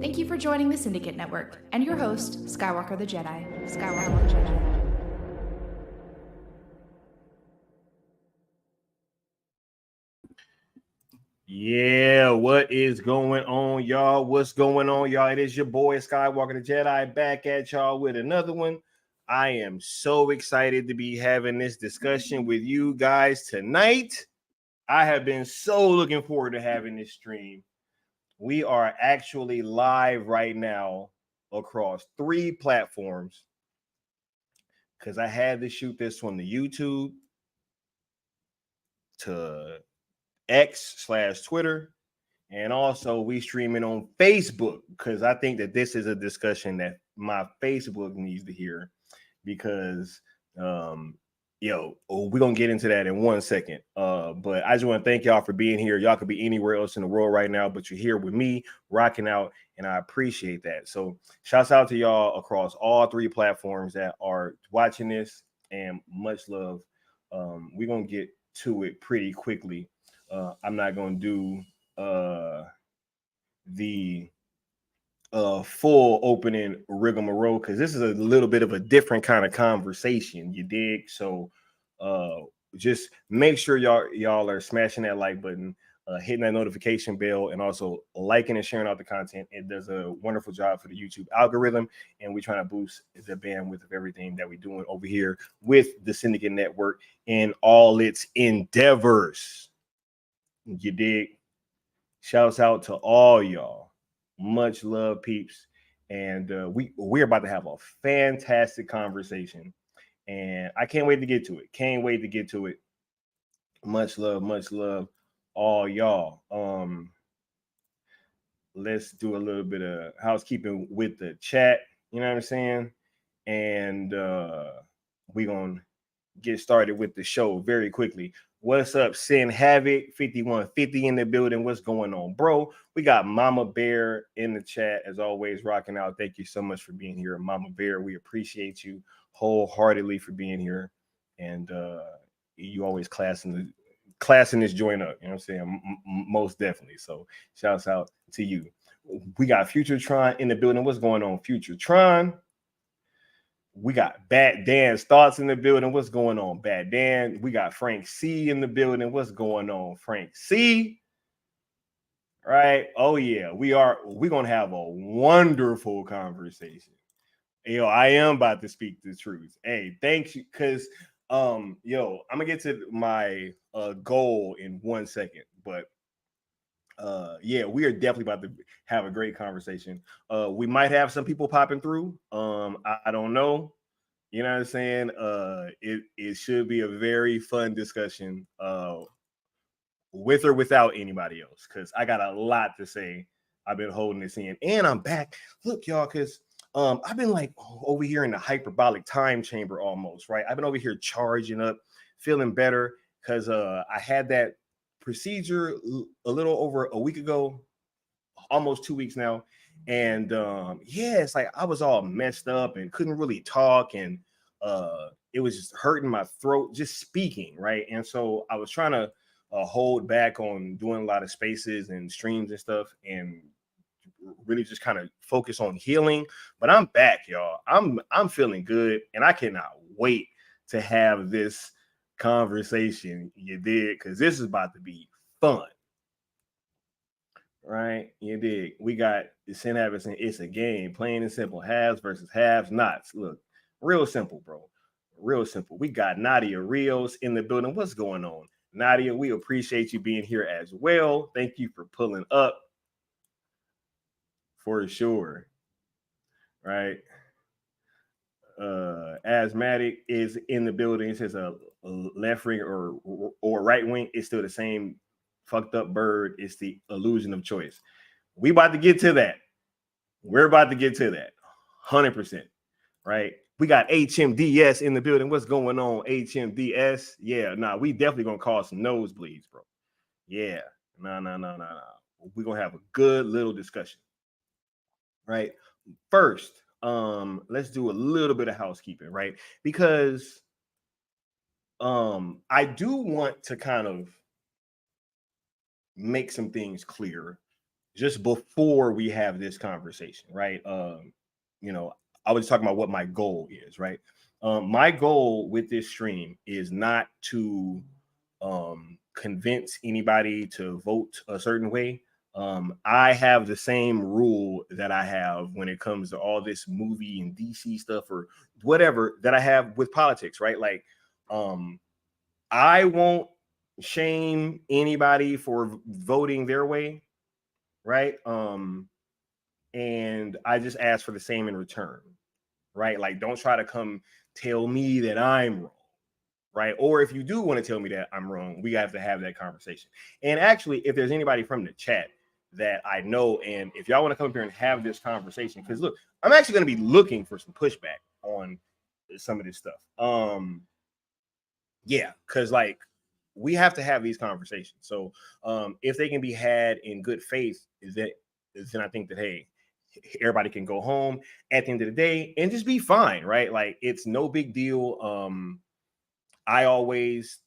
Thank you for joining the Syndicate Network and your host, Skywalker the Jedi. Skywalker the Jedi. Yeah, what is going on, y'all? What's going on, y'all? It is your boy Skywalker the Jedi back at y'all with another one. I am so excited to be having this discussion with you guys tonight. I have been so looking forward to having this stream. We are actually live right now across 3 platforms because I had to shoot this from the YouTube to X/Twitter. And also, we streaming on Facebook because I think that this is a discussion that my Facebook needs to hear because, we're going to get into that in 1 second. But I just want to thank y'all for being here. Y'all could be anywhere else in the world right now, but you're here with me, rocking out, and I appreciate that. So shouts out to y'all across all 3 platforms that are watching this, and much love. We're going to get to it pretty quickly. I'm not going to do the full opening rigmarole because this is a little bit of a different kind of conversation, you dig? So just make sure y'all are smashing that like button, hitting that notification bell, and also liking and sharing out the content. It does a wonderful job for the YouTube algorithm, and we're trying to boost the bandwidth of everything that we're doing over here with the Syndicate Network and all its endeavors. You dig? Shouts out to all y'all. Much love, peeps. And we're about to have a fantastic conversation. And I can't wait to get to it. Can't wait to get to it. Much love, all y'all. Let's do a little bit of housekeeping with the chat. You know what I'm saying? And we're going to get started with the show very quickly. What's up, Sin Havoc 5150 in the building? What's going on, bro? We got Mama Bear in the chat as always, rocking out. Thank you so much for being here, Mama Bear. We appreciate you wholeheartedly for being here, and you always classing this joint up. You know what I'm saying? Most definitely. So shouts out to you. We got Future Tron in the building. What's going on, Future Tron? We got Bad Dan's thoughts in the building. What's going on, Bad Dan? We got Frank C in the building. What's going on, Frank C? Right? Oh yeah, we're gonna have a wonderful conversation. I am about to speak the truth. Hey, thanks, because I'm gonna get to my goal in 1 second, but we are definitely about to have a great conversation. We might have some people popping through. I don't know. You know what I'm saying? It should be a very fun discussion with or without anybody else, because I got a lot to say. I've been holding this in, and I'm back. Look, y'all, because I've been like over here in the hyperbolic time chamber almost, right? I've been over here charging up, feeling better, because I had that procedure a little over a week ago, almost 2 weeks now. And it's like I was all messed up and couldn't really talk, and it was just hurting my throat just speaking, right? And so I was trying to hold back on doing a lot of spaces and streams and stuff, and really just kind of focus on healing. But I'm back, y'all. I'm feeling good, and I cannot wait to have this conversation. You did, because this is about to be fun. Right, you dig. We got the Sin Habits, and it's a game, plain and simple. Haves versus haves nots. Look, real simple, bro. Real simple. We got Nadia Rios in the building. What's going on, Nadia? We appreciate you being here as well. Thank you for pulling up, for sure. Right. Asthmatic is in the building. It says a left wing or right wing. It's still the same fucked up bird. It's the illusion of choice. We about to get to that. We're about to get to that. 100%. Right. We got HMDS in the building. What's going on, HMDS? Yeah, we definitely gonna cause some nosebleeds, bro. Yeah. No. We're gonna have a good little discussion. Right. First, let's do a little bit of housekeeping, right? Because I do want to kind of make some things clear just before we have this conversation, right? You know, I was talking about what my goal is, right? My goal with this stream is not to convince anybody to vote a certain way. I have the same rule that I have when it comes to all this movie and DC stuff or whatever that I have with politics, right? Like, I won't shame anybody for voting their way, right? And I just ask for the same in return, right? Like, don't try to come tell me that I'm wrong, right? Or if you do want to tell me that I'm wrong, we have to have that conversation. And actually, if there's anybody from the chat that I know, and if y'all want to come up here and have this conversation, because look, I'm actually going to be looking for some pushback on some of this stuff. Yeah, because like we have to have these conversations. So if they can be had in good faith, then I think that hey, everybody can go home at the end of the day and just be fine, right? Like it's no big deal. I always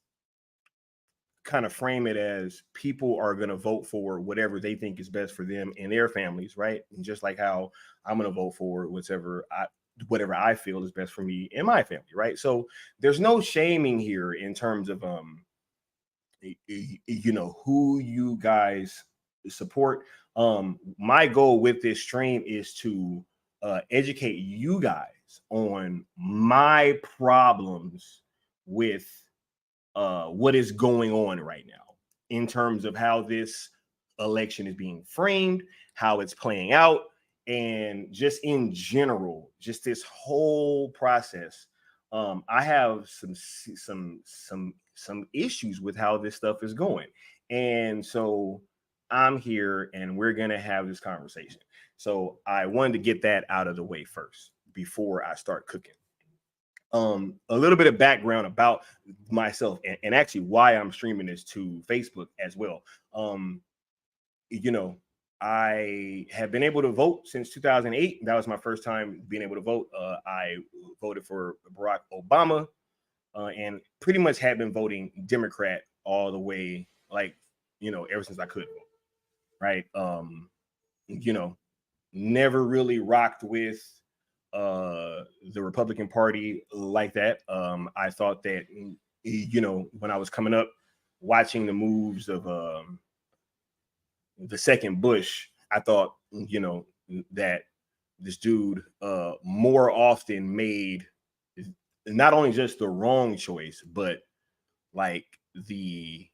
kind of frame it as people are going to vote for whatever they think is best for them and their families, right? And just like how I'm going to vote for whatever I feel is best for me and my family, right? So there's no shaming here in terms of you know who you guys support. My goal with this stream is to educate you guys on my problems with what is going on right now in terms of how this election is being framed, how it's playing out, and just in general, just this whole process. I have some issues with how this stuff is going, and so I'm here, and we're gonna have this conversation. So I wanted to get that out of the way first before I start cooking. A little bit of background about myself and actually why I'm streaming this to Facebook as well. You know, I have been able to vote since 2008. That was my first time being able to vote. I voted for Barack Obama and pretty much had been voting Democrat all the way, like, you know, ever since I could vote, right? You know, never really rocked with the Republican Party like that. I thought that, you know, when I was coming up, watching the moves of the second Bush, I thought, you know, that this dude more often made not only just the wrong choice, but like the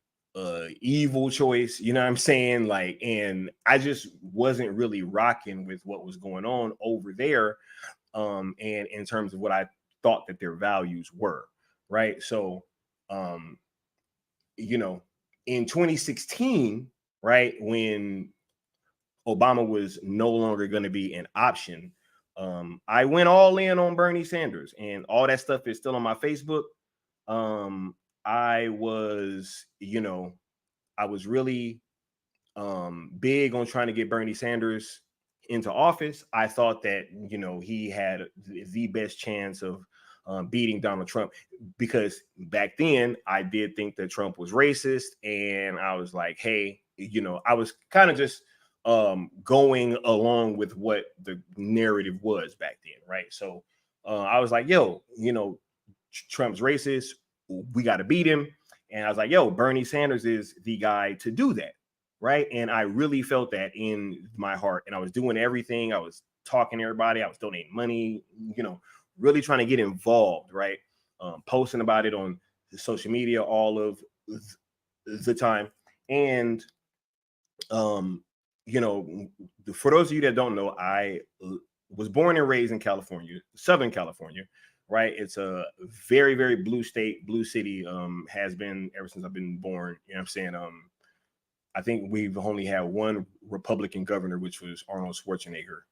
evil choice, you know what I'm saying? Like, and I just wasn't really rocking with what was going on over there. And in terms of what I thought that their values were, right? So, you know, in 2016, right, when Obama was no longer going to be an option, I went all in on Bernie Sanders, and all that stuff is still on my Facebook. I was, you know, I was really big on trying to get Bernie Sanders into office. I thought that, you know, he had the best chance of beating Donald Trump because back then I did think that Trump was racist. And I was like, hey, you know, I was kind of just going along with what the narrative was back then. Right. So I was like, yo, you know, Trump's racist. We got to beat him. And I was like, yo, Bernie Sanders is the guy to do that. Right. And I really felt that in my heart. And I was doing everything. I was talking to everybody. I was donating money, you know, really trying to get involved. Right. Posting about it on social media all of the time. And, you know, for those of you that don't know, I was born and raised in California, Southern California. Right. It's a very, very blue state, blue city, has been ever since I've been born. You know what I'm saying? I think we've only had one Republican governor, which was Arnold Schwarzenegger.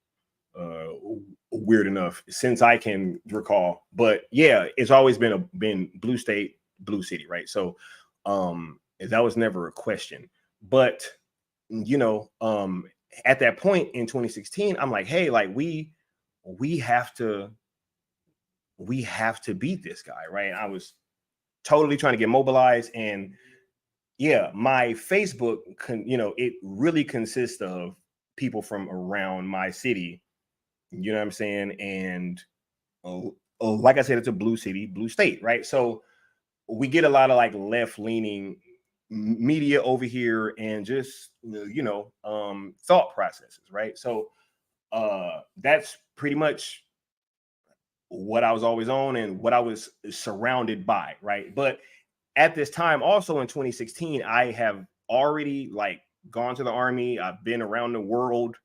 Weird enough, since I can recall. But yeah, it's always been blue state, blue city, right? So that was never a question. But you know, at that point in 2016, I'm like, hey, like we have to beat this guy, right? I was totally trying to get mobilized, and yeah, my Facebook, you know, it really consists of people from around my city. You know what I'm saying? And like I said, it's a blue city, blue state, right? So we get a lot of like left-leaning media over here and just thought processes, right? So that's pretty much what I was always on and what I was surrounded by, right? But at this time, also in 2016, I have already like gone to the army. I've been around the world,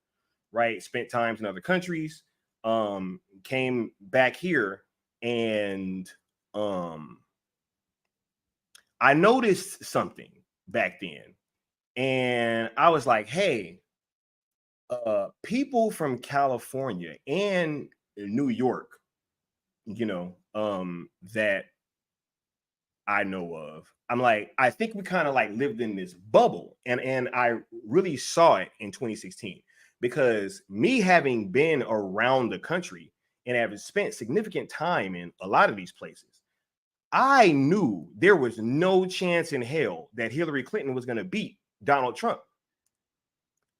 right? Spent times in other countries, came back here, and I noticed something back then. And I was like, hey, people from California and New York, that I know of. I'm like, I think we kind of like lived in this bubble. And I really saw it in 2016 because me having been around the country and having spent significant time in a lot of these places, I knew there was no chance in hell that Hillary Clinton was going to beat Donald Trump.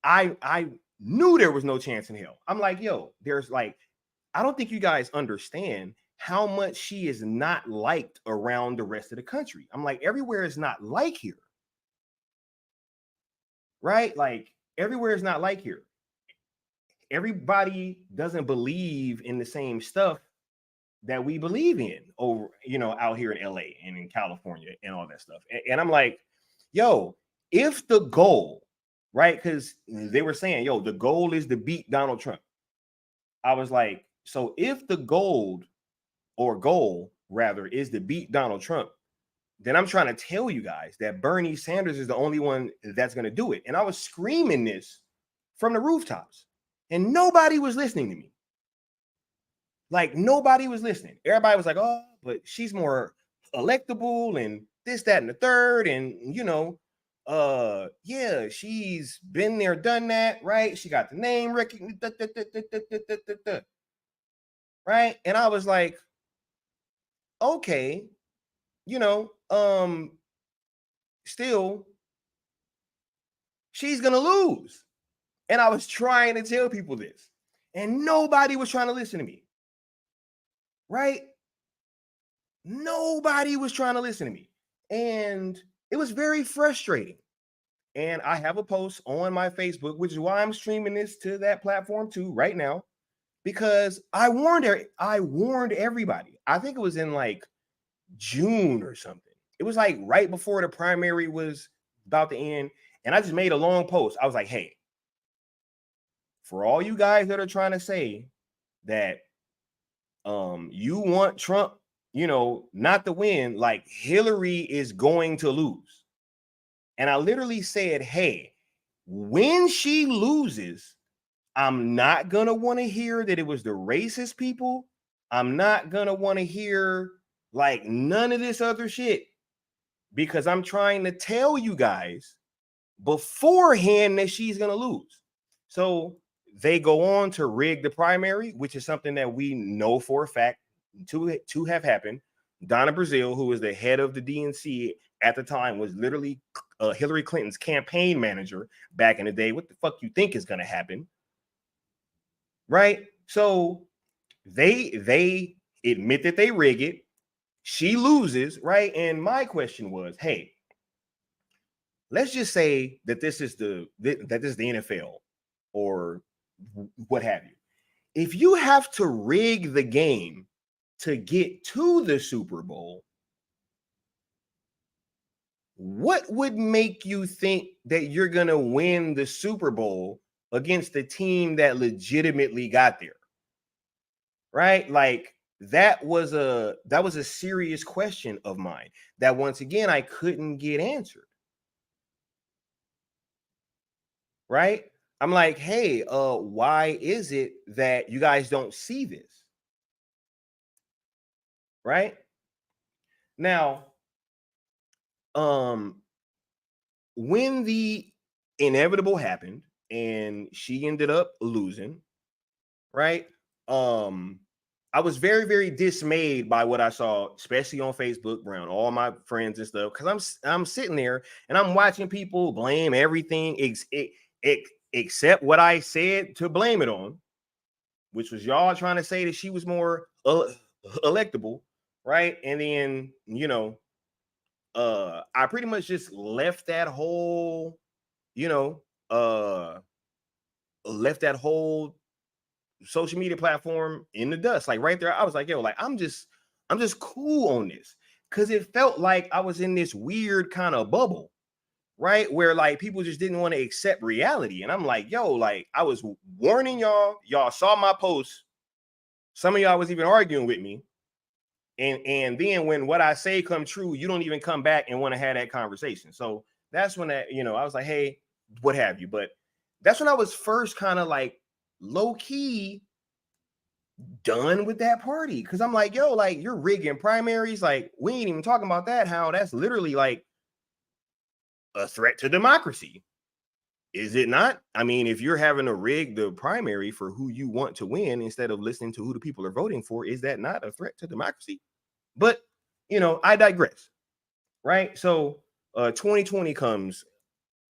I knew there was no chance in hell. I'm like, yo, there's like, I don't think you guys understand how much she is not liked around the rest of the country. I'm like, everywhere is not like here. Right? Like, everywhere is not like here. Everybody doesn't believe in the same stuff that we believe in over, out here in LA and in California and all that stuff. And I'm like, yo, if the goal, right? Because they were saying, yo, the goal is to beat Donald Trump. I was like, so if the goal rather is to beat Donald Trump, then I'm trying to tell you guys that Bernie Sanders is the only one that's going to do it. And I was screaming this from the rooftops and nobody was listening to me. Like, nobody was listening. Everybody was like, oh, but she's more electable and this, that, and the third. And, yeah, she's been there, done that, right? She got the name recognition, right? And I was like, okay, still, she's gonna lose. And I was trying to tell people this, and nobody was trying to listen to me. Right? Nobody was trying to listen to me. And it was very frustrating. And I have a post on my Facebook, which is why I'm streaming this to that platform too right now, because I warned everybody. I think it was in like June or something. It was like right before the primary was about to end. And I just made a long post. I was like, hey, for all you guys that are trying to say that you want Trump, not to win, like Hillary is going to lose. And I literally said, hey, when she loses, I'm not going to want to hear that it was the racist people. I'm not going to want to hear like none of this other shit, because I'm trying to tell you guys beforehand that she's going to lose. So they go on to rig the primary, which is something that we know for a fact to have happened. Donna Brazile, who was the head of the DNC at the time, was literally Hillary Clinton's campaign manager back in the day. What the fuck you think is going to happen? Right? So they admit that they rig it. She loses, right? And my question was, hey, let's just say that this is the NFL or what have you. If you have to rig the game to get to the Super Bowl, what would make you think that you're going to win the Super Bowl against the team that legitimately got there? Right? Like, that was a serious question of mine that once again I couldn't get answered. Right? I'm like, hey, why is it that you guys don't see this? Right? Now, when the inevitable happened and she ended up losing, right? I was very, very dismayed by what I saw, especially on Facebook around all my friends and stuff, because I'm sitting there and I'm watching people blame everything accept what I said to blame it on, which was y'all trying to say that she was more electable, right? And then, you know, I pretty much just left that whole, you know, left that whole social media platform in the dust. Like right there, I was like, yo, like I'm just cool on this. Cause it felt like I was in this weird kind of bubble, right? Where like people just didn't want to accept reality. And I'm like, yo, like I was warning y'all saw my post. Some of y'all was even arguing with me. And then when what I say come true, you don't even come back and want to have that conversation. So that's when that, you know, I was like, hey, what have you? But that's when I was first kind of like low key done with that party. Cause I'm like, yo, like you're rigging primaries. Like we ain't even talking about that. How that's literally like a threat to democracy. Is it not? I mean, if you're having to rig the primary for who you want to win instead of listening to who the people are voting for, is that not a threat to democracy? But, you know, I digress, right? So 2020 comes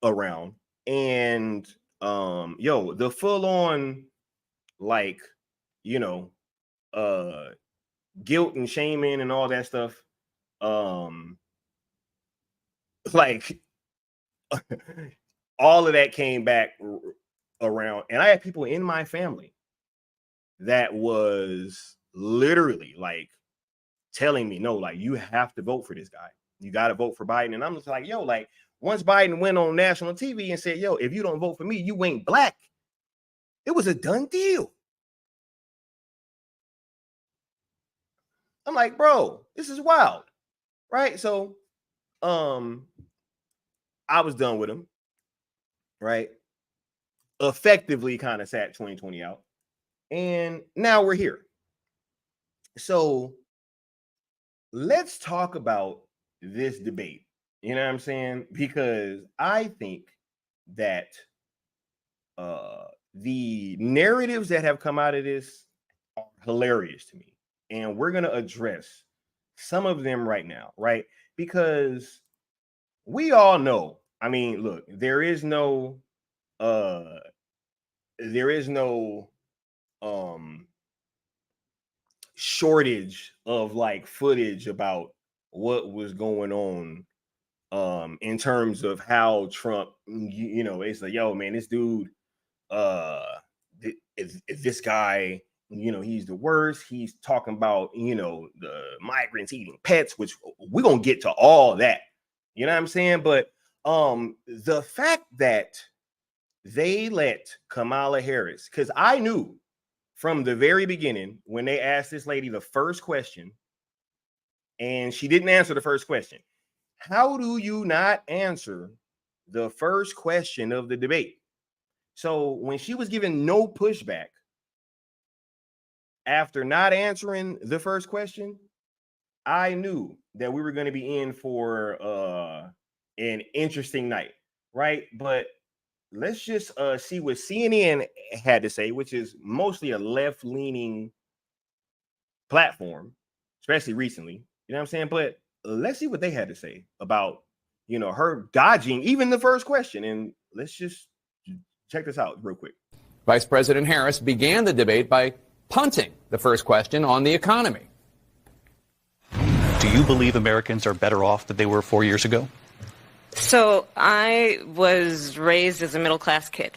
around and, the full on, like, you know, guilt and shaming and all that stuff, like, all of that came back around, and I had people in my family that was literally like telling me, no, like you have to vote for this guy. You got to vote for Biden. And I'm just like, yo, like once Biden went on national TV and said, yo, if you don't vote for me, you ain't black. It was a done deal. I'm like, bro, this is wild. Right. So I was done with him. Right. Effectively kind of sat 2020 out. And now we're here. So let's talk about this debate. You know what I'm saying? Because I think that the narratives that have come out of this are hilarious to me. And we're going to address some of them right now, right? Because we all know, I mean, look, there is no shortage of like footage about what was going on in terms of how Trump, you know, it's like, yo, man, this dude, this guy, you know, he's the worst. He's talking about, you know, the migrants eating pets, which we're gonna get to all that. You know what I'm saying? But the fact that they let Kamala Harris, because I knew from the very beginning when they asked this lady the first question, and she didn't answer the first question. How do you not answer the first question of the debate? So when she was given no pushback after not answering the first question, I knew that we were going to be in for an interesting night, right? But let's just see what CNN had to say, which is mostly a left-leaning platform, especially recently. You know what I'm saying? But let's see what they had to say about, you know, her dodging even the first question. And let's just check this out real quick. Vice President Harris began the debate by punting the first question on the economy. Do you believe Americans are better off than they were 4 years ago? So I was raised as a middle-class kid,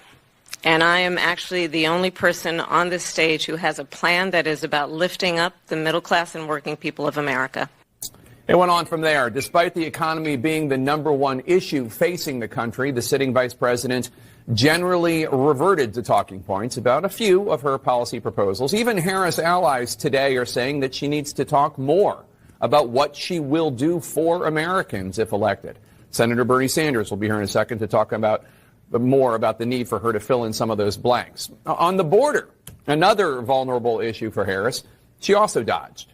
and I am actually the only person on this stage who has a plan that is about lifting up the middle class and working people of America. It went on from there. Despite the economy being the number one issue facing the country, the sitting vice president generally reverted to talking points about a few of her policy proposals. Even Harris allies today are saying that she needs to talk more about what she will do for Americans if elected. Senator Bernie Sanders will be here in a second to talk about more about the need for her to fill in some of those blanks. On the border, another vulnerable issue for Harris, she also dodged.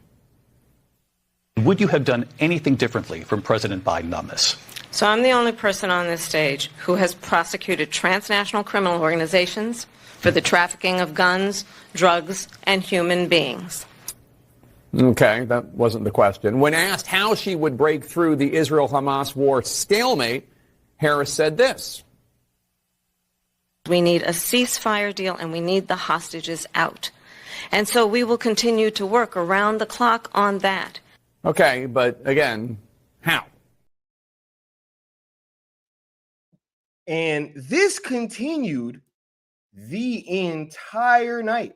Would you have done anything differently from President Biden on this? So I'm the only person on this stage who has prosecuted transnational criminal organizations for the trafficking of guns, drugs, and human beings. Okay, that wasn't the question. When asked how she would break through the Israel-Hamas war stalemate, Harris said this. We need a ceasefire deal, and we need the hostages out. And so we will continue to work around the clock on that. Okay, but again, how? And this continued the entire night.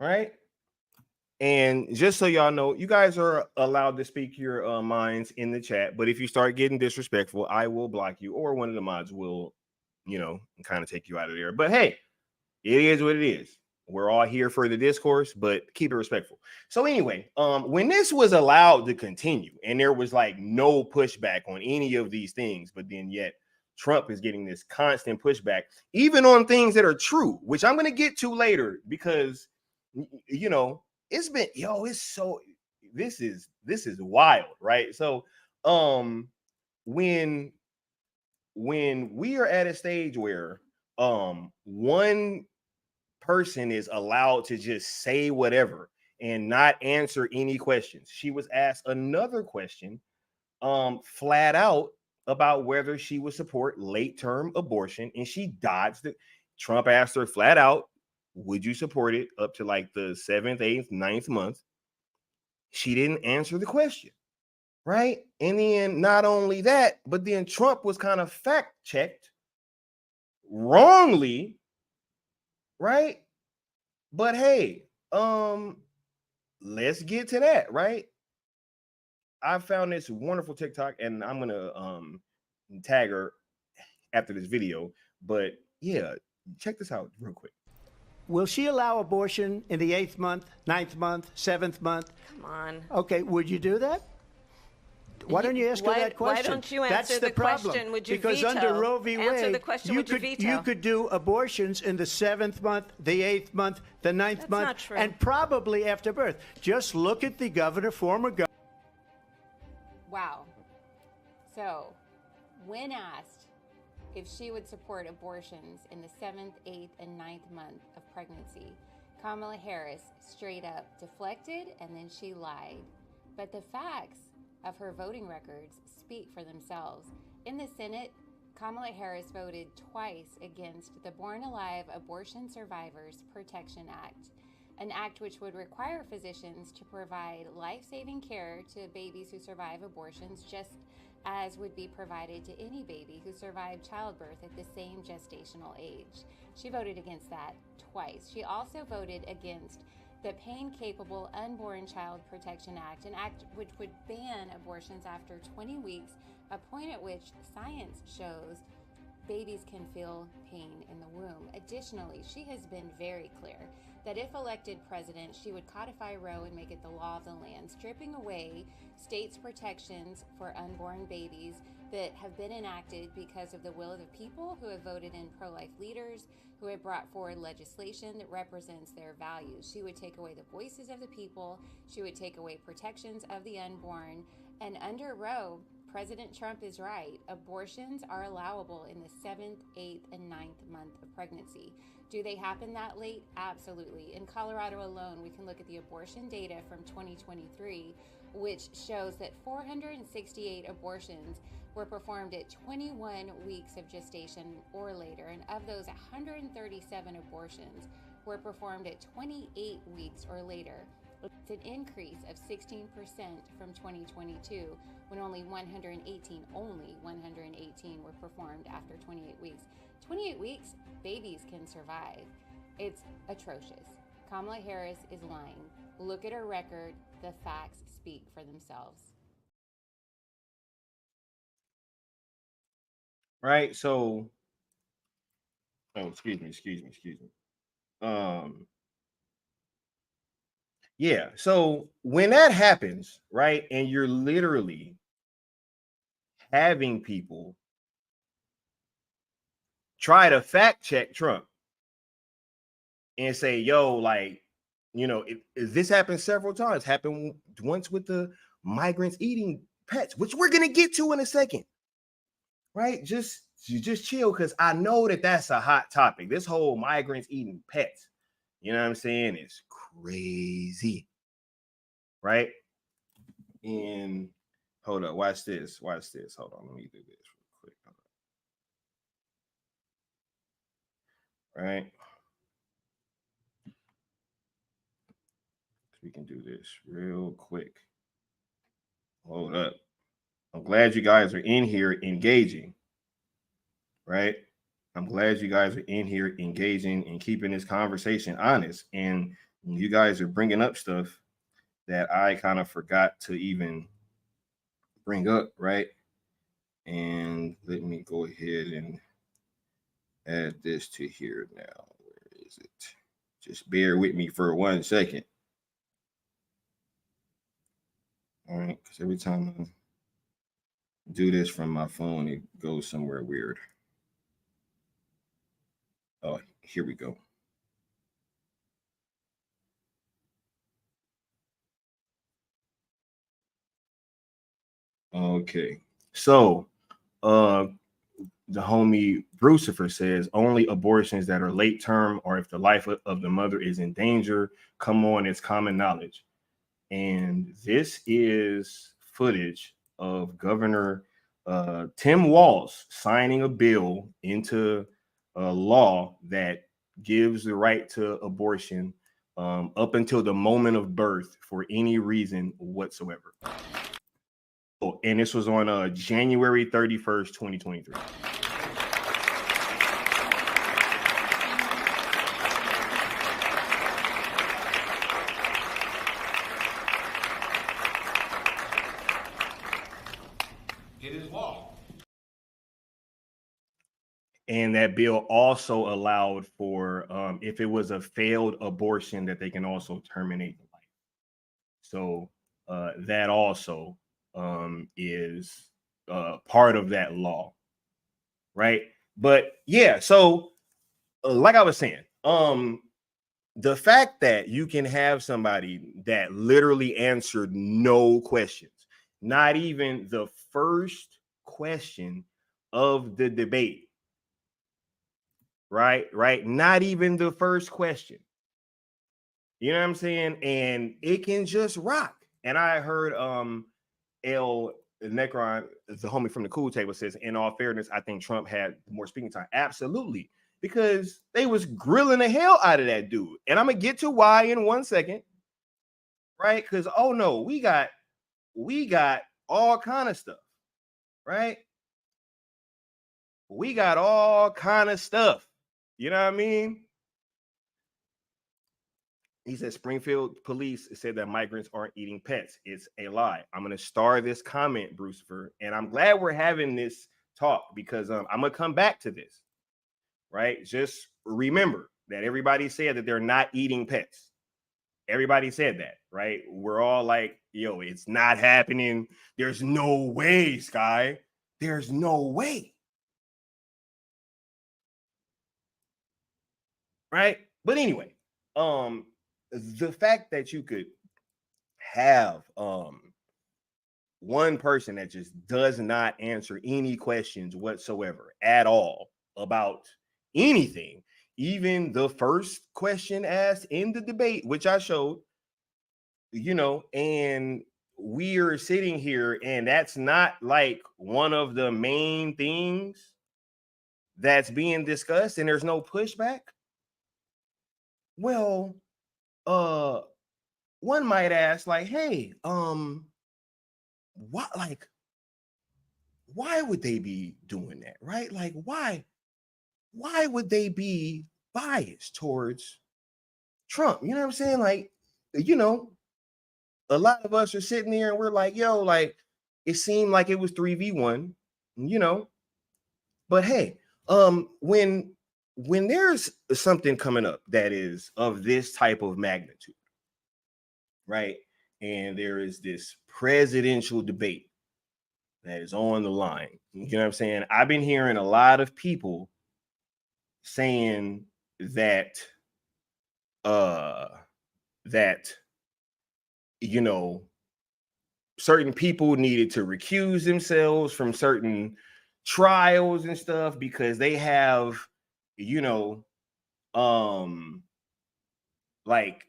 Right? And just so y'all know, you guys are allowed to speak your minds in the chat. But if you start getting disrespectful, I will block you, or one of the mods will, kind of take you out of there. But hey, it is what it is. We're all here for the discourse, but keep it respectful. So anyway, when this was allowed to continue and there was like no pushback on any of these things, but then yet Trump is getting this constant pushback, even on things that are true, which I'm going to get to later, because, it's been, this is wild, right? So, when we are at a stage where, one person is allowed to just say whatever and not answer any questions. She was asked another question, flat out, about whether she would support late-term abortion, and she dodged it. Trump asked her flat out, would you support it up to like the 7th, 8th, 9th month? She didn't answer the question, right? And then not only that, but then Trump was kind of fact-checked wrongly, right? But hey, let's get to that, right? I found this wonderful TikTok, and I'm gonna tag her after this video. But yeah, check this out real quick. Will she allow abortion in the 8th month, 9th month, 7th month? Come on. Okay, would you do that? Why don't you ask her that question? Why don't you answer That's the problem. question? Would you because veto? Under Roe v. Wade, Answer the question, you would you could veto? you could do abortions in the 7th month, the 8th month, the 9th That's month, not true. and probably after birth. Just look at the former governor. Wow. So, when asked if she would support abortions in the 7th, 8th, and 9th month of pregnancy, Kamala Harris straight up deflected, and then she lied. But the facts of her voting records speak for themselves. In the Senate, Kamala Harris voted twice against the Born Alive Abortion Survivors Protection Act, an act which would require physicians to provide life-saving care to babies who survive abortions, just as would be provided to any baby who survived childbirth at the same gestational age. She voted against that twice. She also voted against the Pain-Capable Unborn Child Protection Act, an act which would ban abortions after 20 weeks, a point at which science shows babies can feel pain in the womb. Additionally, she has been very clear that if elected president, she would codify Roe and make it the law of the land, stripping away states' protections for unborn babies that have been enacted because of the will of the people who have voted in pro-life leaders, who have brought forward legislation that represents their values. She would take away the voices of the people. She would take away protections of the unborn. And under Roe, President Trump is right. Abortions are allowable in the 7th, 8th, and 9th month of pregnancy. Do they happen that late? Absolutely. In Colorado alone, we can look at the abortion data from 2023, which shows that 468 abortions were performed at 21 weeks of gestation or later, and of those, 137 abortions were performed at 28 weeks or later. It's an increase of 16% from 2022, when only 118 were performed after 28 weeks. 28 weeks, babies can survive. It's atrocious. Kamala Harris is lying. Look at her record. The facts speak for themselves. Right. So, excuse me. Yeah. So when that happens, right, and you're literally having people try to fact check Trump and say, yo, like, this happened several times. Happened once with the migrants eating pets, which we're going to get to in a second. Right? Just chill, because I know that's a hot topic. This whole migrants eating pets, you know what I'm saying? It's crazy. Right? And Hold up. Watch this. Watch this. Hold on. Let me do this real quick. Right. We can do this real quick. Hold up. I'm glad you guys are in here engaging. Right. I'm glad you guys are in here engaging and keeping this conversation honest. And you guys are bringing up stuff that I kind of forgot to even bring up, right? And let me go ahead and add this to here now. Where is it? Just bear with me for 1 second. All right, because every time I do this from my phone, it goes somewhere weird. Oh, here we go. Okay, so the homie Brucifer says only abortions that are late term or if the life of the mother is in danger. Come on, it's common knowledge. And this is footage of Governor Tim Walz signing a bill into law that gives the right to abortion up until the moment of birth for any reason whatsoever. Oh, and this was on January 31st, 2023. It is law. And that bill also allowed for, if it was a failed abortion, that they can also terminate the life. So that also is part of that law, right? But yeah, so like I was saying, the fact that you can have somebody that literally answered no questions, not even the first question of the debate, right? Not even the first question. You know what I'm saying? And it can just rock. And I heard El Necron, the homie from the Cool Table, says, in all fairness, I think Trump had more speaking time. Absolutely. Because they was grilling the hell out of that dude. And I'm gonna get to why in 1 second. Right? Because oh no, we got all kind of stuff, right? We got all kind of stuff. You know what I mean? He said Springfield police said that migrants aren't eating pets. It's a lie. I'm going to star this comment, Brucifer, and I'm glad we're having this talk because I'm going to come back to this, right? Just remember that everybody said that they're not eating pets. Everybody said that, right? We're all like, yo, it's not happening. There's no way, Sky. There's no way. Right? But anyway, the fact that you could have one person that just does not answer any questions whatsoever at all about anything, even the first question asked in the debate, which I showed, you know, and we are sitting here and that's not like one of the main things that's being discussed and there's no pushback. Well, one might ask, like, hey, what, like, why would they be doing that, right? Like, why would they be biased towards Trump? You know what I'm saying? Like, you know, a lot of us are sitting there and we're like, yo, like, it seemed like it was 3v1, you know, but hey, when there's something coming up that is of this type of magnitude, right? And there is this presidential debate that is on the line. You know what I'm saying? I've been hearing a lot of people saying that that you know certain people needed to recuse themselves from certain trials and stuff because they have, you know, like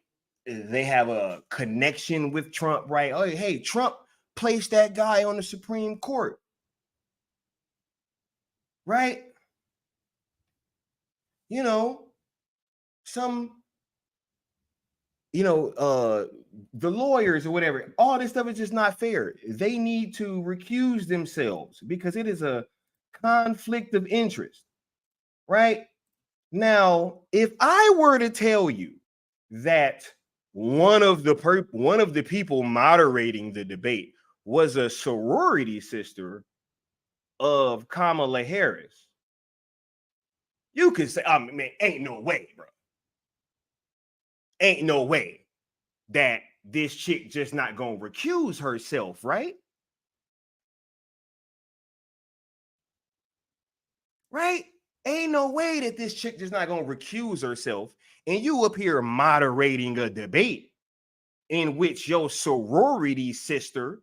they have a connection with Trump, right? Oh, hey, Trump place that guy on the Supreme Court. Right? You know, the lawyers or whatever, all this stuff is just not fair. They need to recuse themselves because it is a conflict of interest. Right? Now, if I were to tell you that one of the people moderating the debate was a sorority sister of Kamala Harris, you could say, "Oh man, ain't no way, bro. Ain't no way that this chick just not gonna recuse herself, right? Right? Ain't no way that this chick just not gonna recuse herself, and you up here moderating a debate in which your sorority sister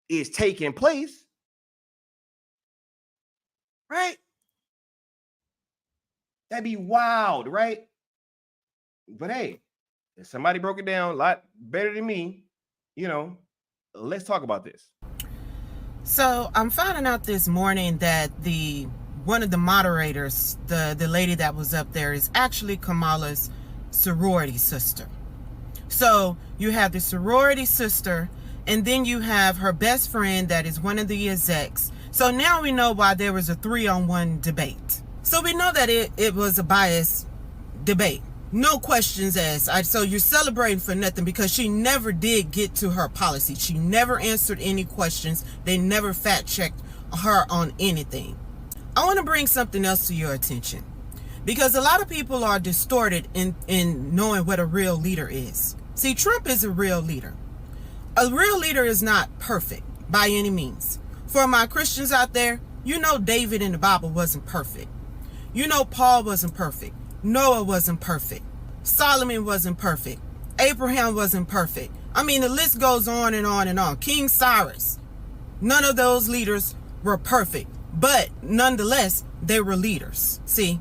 is taking place, right? That'd be wild, right? But hey, if somebody broke it down a lot better than me, let's talk about this. So I'm finding out this morning that one of the moderators, the lady that was up there, is actually Kamala's sorority sister. So you have the sorority sister, and then you have her best friend that is one of the execs. So now we know why there was a 3-on-1 debate. So we know that it was a biased debate. No questions asked. So you're celebrating for nothing because she never did get to her policy. She never answered any questions. They never fact checked her on anything. I want to bring something else to your attention because a lot of people are distorted in knowing what a real leader is. See, Trump is a real leader. A real leader is not perfect by any means. For my Christians out there, you know David in the Bible wasn't perfect. You know Paul wasn't perfect. Noah wasn't perfect. Solomon wasn't perfect. Abraham wasn't perfect. I mean, the list goes on and on and on. King Cyrus. None of those leaders were perfect, but nonetheless, they were leaders. See,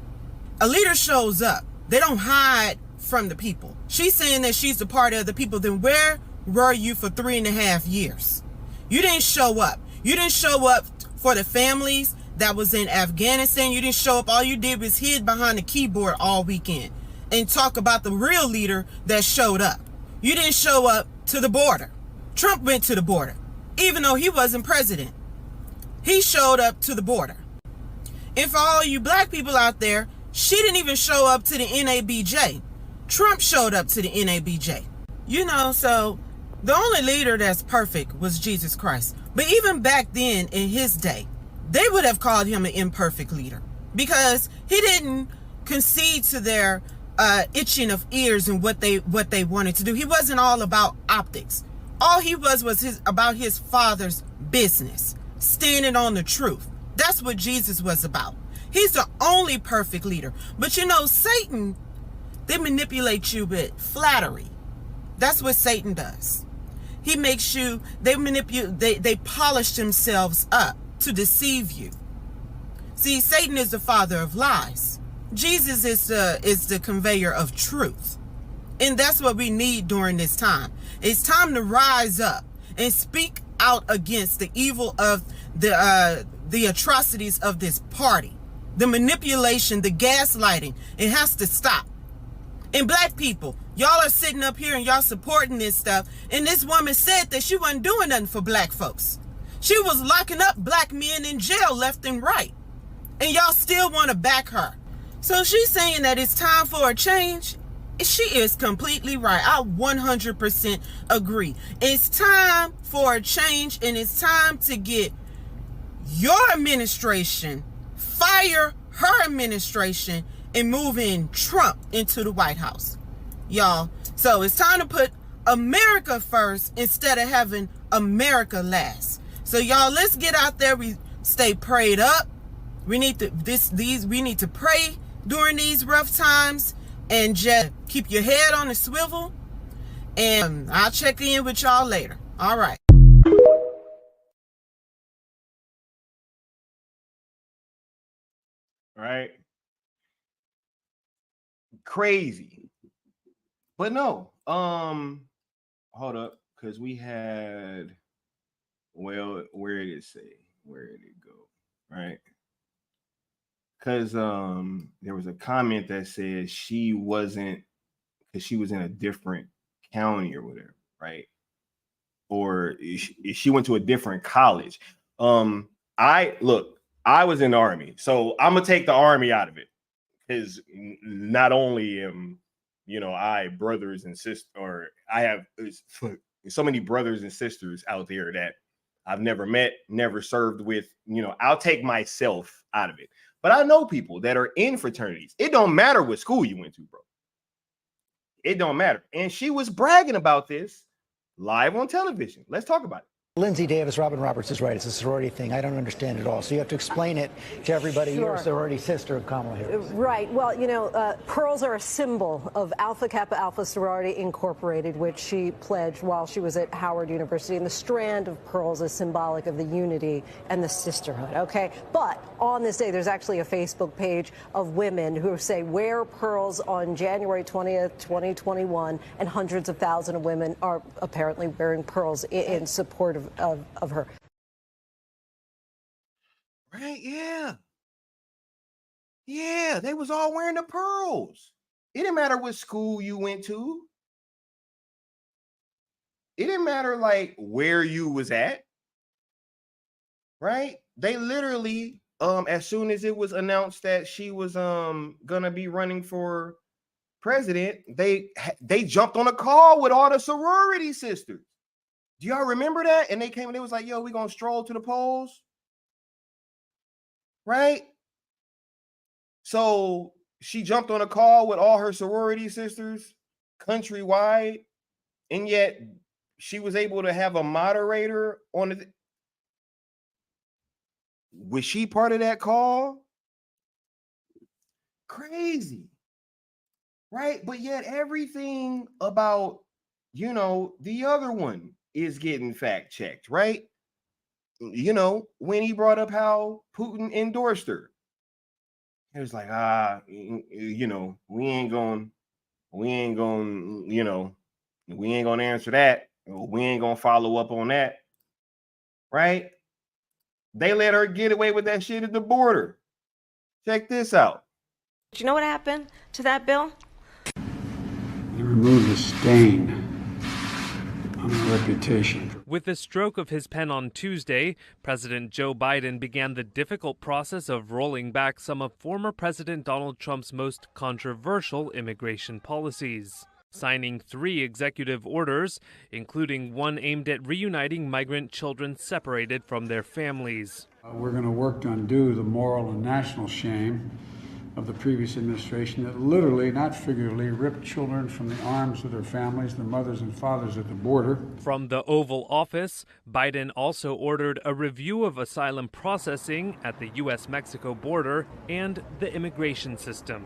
a leader shows up. They don't hide from the people. She's saying that she's a part of the people. Then where were you for 3.5 years? You didn't show up. You didn't show up for the families that was in Afghanistan. You didn't show up. All you did was hid behind the keyboard all weekend and talk about the real leader that showed up. You didn't show up to the border. Trump went to the border, even though he wasn't president. He showed up to the border. And for all you black people out there, she didn't even show up to the NABJ. Trump showed up to the NABJ. So the only leader that's perfect was Jesus Christ. But even back then, in his day, they would have called him an imperfect leader because he didn't concede to their itching of ears and what they wanted to do. He wasn't all about optics. All he was about his father's business, standing on the truth. That's what Jesus was about. He's the only perfect leader. But Satan, they manipulate you with flattery. That's what Satan does. He makes you, they polish themselves up to deceive you. See, Satan is the father of lies. Jesus is the conveyor of truth. And that's what we need during this time. It's time to rise up and speak out against the evil of the atrocities of this party. The manipulation, the gaslighting, it has to stop. And black people, y'all are sitting up here and y'all supporting this stuff. And this woman said that she wasn't doing nothing for black folks. She was locking up black men in jail left and right. And y'all still want to back her. So she's saying that it's time for a change. She is completely right. I 100% agree. It's time for a change, and it's time to get your administration, fire her administration, and move in Trump into the White House. Y'all, so it's time to put America first instead of having America last. So y'all, let's get out there. We stay prayed up. We need to pray during these rough times and just keep your head on the swivel. And I'll check in with y'all later. All right. Right? Crazy. But no, hold up. because we had, well, where did it say? Where did it go? Right. Because there was a comment that said she wasn't, because she was in a different county or whatever, right? Or she went to a different college. I was in the Army, so I'm gonna take the Army out of it, because not only am I brothers and sisters, or I have so many brothers and sisters out there that I've never met, never served with. I'll take myself out of it. But I know people that are in fraternities. It don't matter what school you went to, bro. It don't matter. And she was bragging about this live on television. Let's talk about it. Lindsay Davis, Robin Roberts is right. It's a sorority thing. I don't understand it all. So you have to explain it to everybody. Sure. You're a sorority sister of Kamala Harris. Right. Well, pearls are a symbol of Alpha Kappa Alpha Sorority Incorporated, which she pledged while she was at Howard University. And the strand of pearls is symbolic of the unity and the sisterhood. OK, but on this day, there's actually a Facebook page of women who say wear pearls on January 20th, 2021. And hundreds of thousands of women are apparently wearing pearls in support of her. Right, yeah, they was all wearing the pearls. It didn't matter what school you went to. It didn't matter like where you was at. Right? They literally as soon as it was announced that she was gonna be running for president, they jumped on a call with all the sorority sisters. Do y'all remember that? And they came and they was like, yo, we gonna stroll to the polls. Right? So she jumped on a call with all her sorority sisters countrywide, and yet she was able to have a moderator on it. Was she part of that call? Crazy. Right? But yet everything about, the other one is getting fact checked, right? When he brought up how Putin endorsed her, it was like, we ain't gonna answer that. We ain't gonna follow up on that, right? They let her get away with that shit at the border. Check this out. Do you know what happened to that bill? They removed the stain on her reputation. With the stroke of his pen on Tuesday, President Joe Biden began the difficult process of rolling back some of former President Donald Trump's most controversial immigration policies, signing 3 executive orders, including one aimed at reuniting migrant children separated from their families. We're going to work to undo the moral and national shame of the previous administration that literally, not figuratively, ripped children from the arms of their families, their mothers and fathers at the border. From the Oval Office, Biden also ordered a review of asylum processing at the U.S.-Mexico border and the immigration system.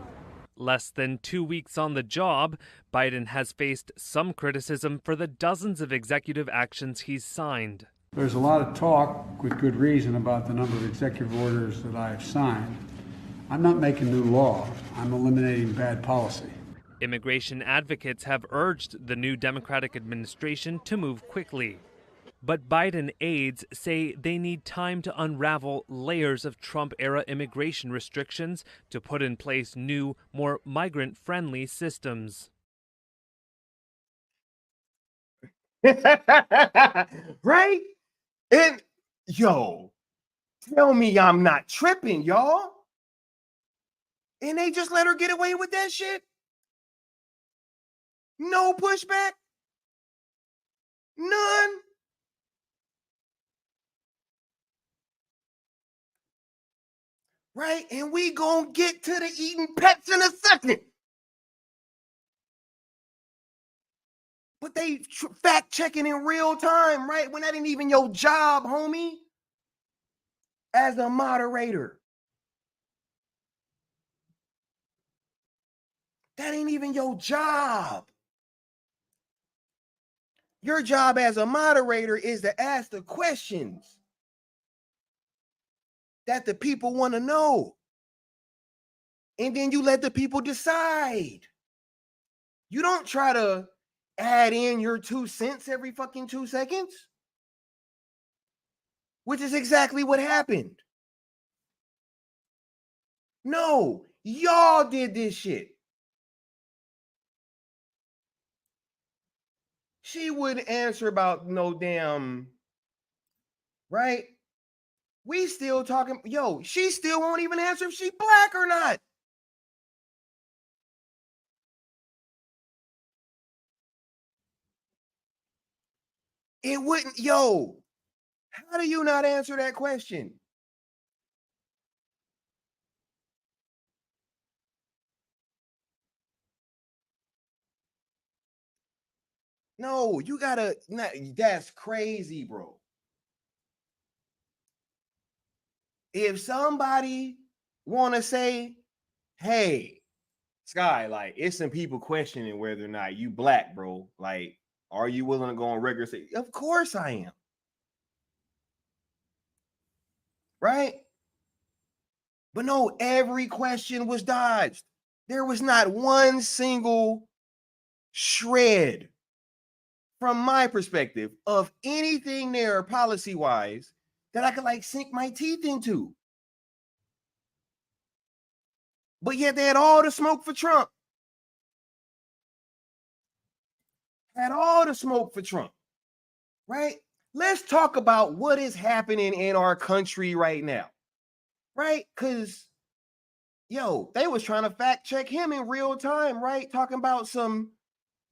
Less than 2 weeks on the job, Biden has faced some criticism for the dozens of executive actions he's signed. There's a lot of talk, with good reason, about the number of executive orders that I've signed. I'm not making new law. I'm eliminating bad policy. Immigration advocates have urged the new Democratic administration to move quickly. But Biden aides say they need time to unravel layers of Trump-era immigration restrictions to put in place new, more migrant-friendly systems. Right? And, tell me I'm not tripping, y'all. And they just let her get away with that shit? No pushback? None? Right? And we gonna get to the eating pets in a second. But they fact checking in real time, right? When that ain't even your job, homie. As a moderator. That ain't even your job. Your job as a moderator is to ask the questions that the people want to know. And then you let the people decide. You don't try to add in your 2 cents every fucking 2 seconds? Which is exactly what happened. No, y'all did this shit. She wouldn't answer about no damn, right? We still talking, yo, she still won't even answer if she black or not. It wouldn't, yo, how do you not answer that question? No, you gotta, that's crazy, bro. If somebody wanna say, hey, Sky, like, it's some people questioning whether or not you black, bro. Like, are you willing to go on record and say, of course I am. Right? But no, every question was dodged. There was not one single shred, from my perspective, of anything there policy-wise that I could like sink my teeth into. But yet they had all the smoke for Trump. Had all the smoke for Trump, right? Let's talk about what is happening in our country right now, right? Because, yo, they was trying to fact check him in real time, right? Talking about some,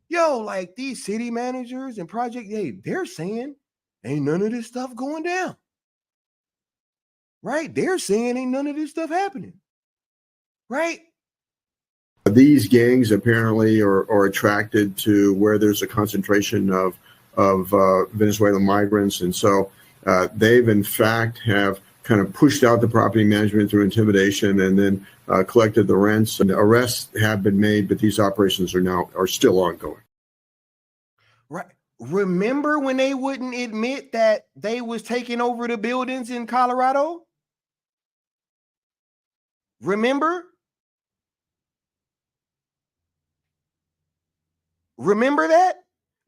yo, like these city managers and project, hey, they're saying ain't none of this stuff going down, right? They're saying ain't none of this stuff happening, right? These gangs apparently are attracted to where there's a concentration of Venezuelan migrants, and so they've in fact have kind of pushed out the property management through intimidation, and then collected the rents. And arrests have been made, but these operations are still ongoing. Right. Remember when they wouldn't admit that they was taking over the buildings in Colorado? Remember? Remember that?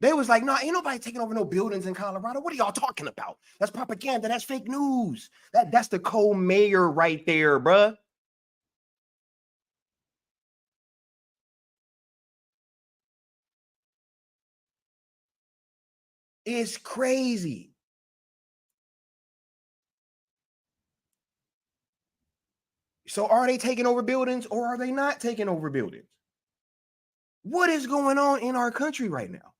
They was like, no, ain't nobody taking over no buildings in Colorado. What are y'all talking about? That's propaganda. That's fake news. That's the co-mayor right there, bruh. It's crazy. So are they taking over buildings or are they not taking over buildings? What is going on in our country right now?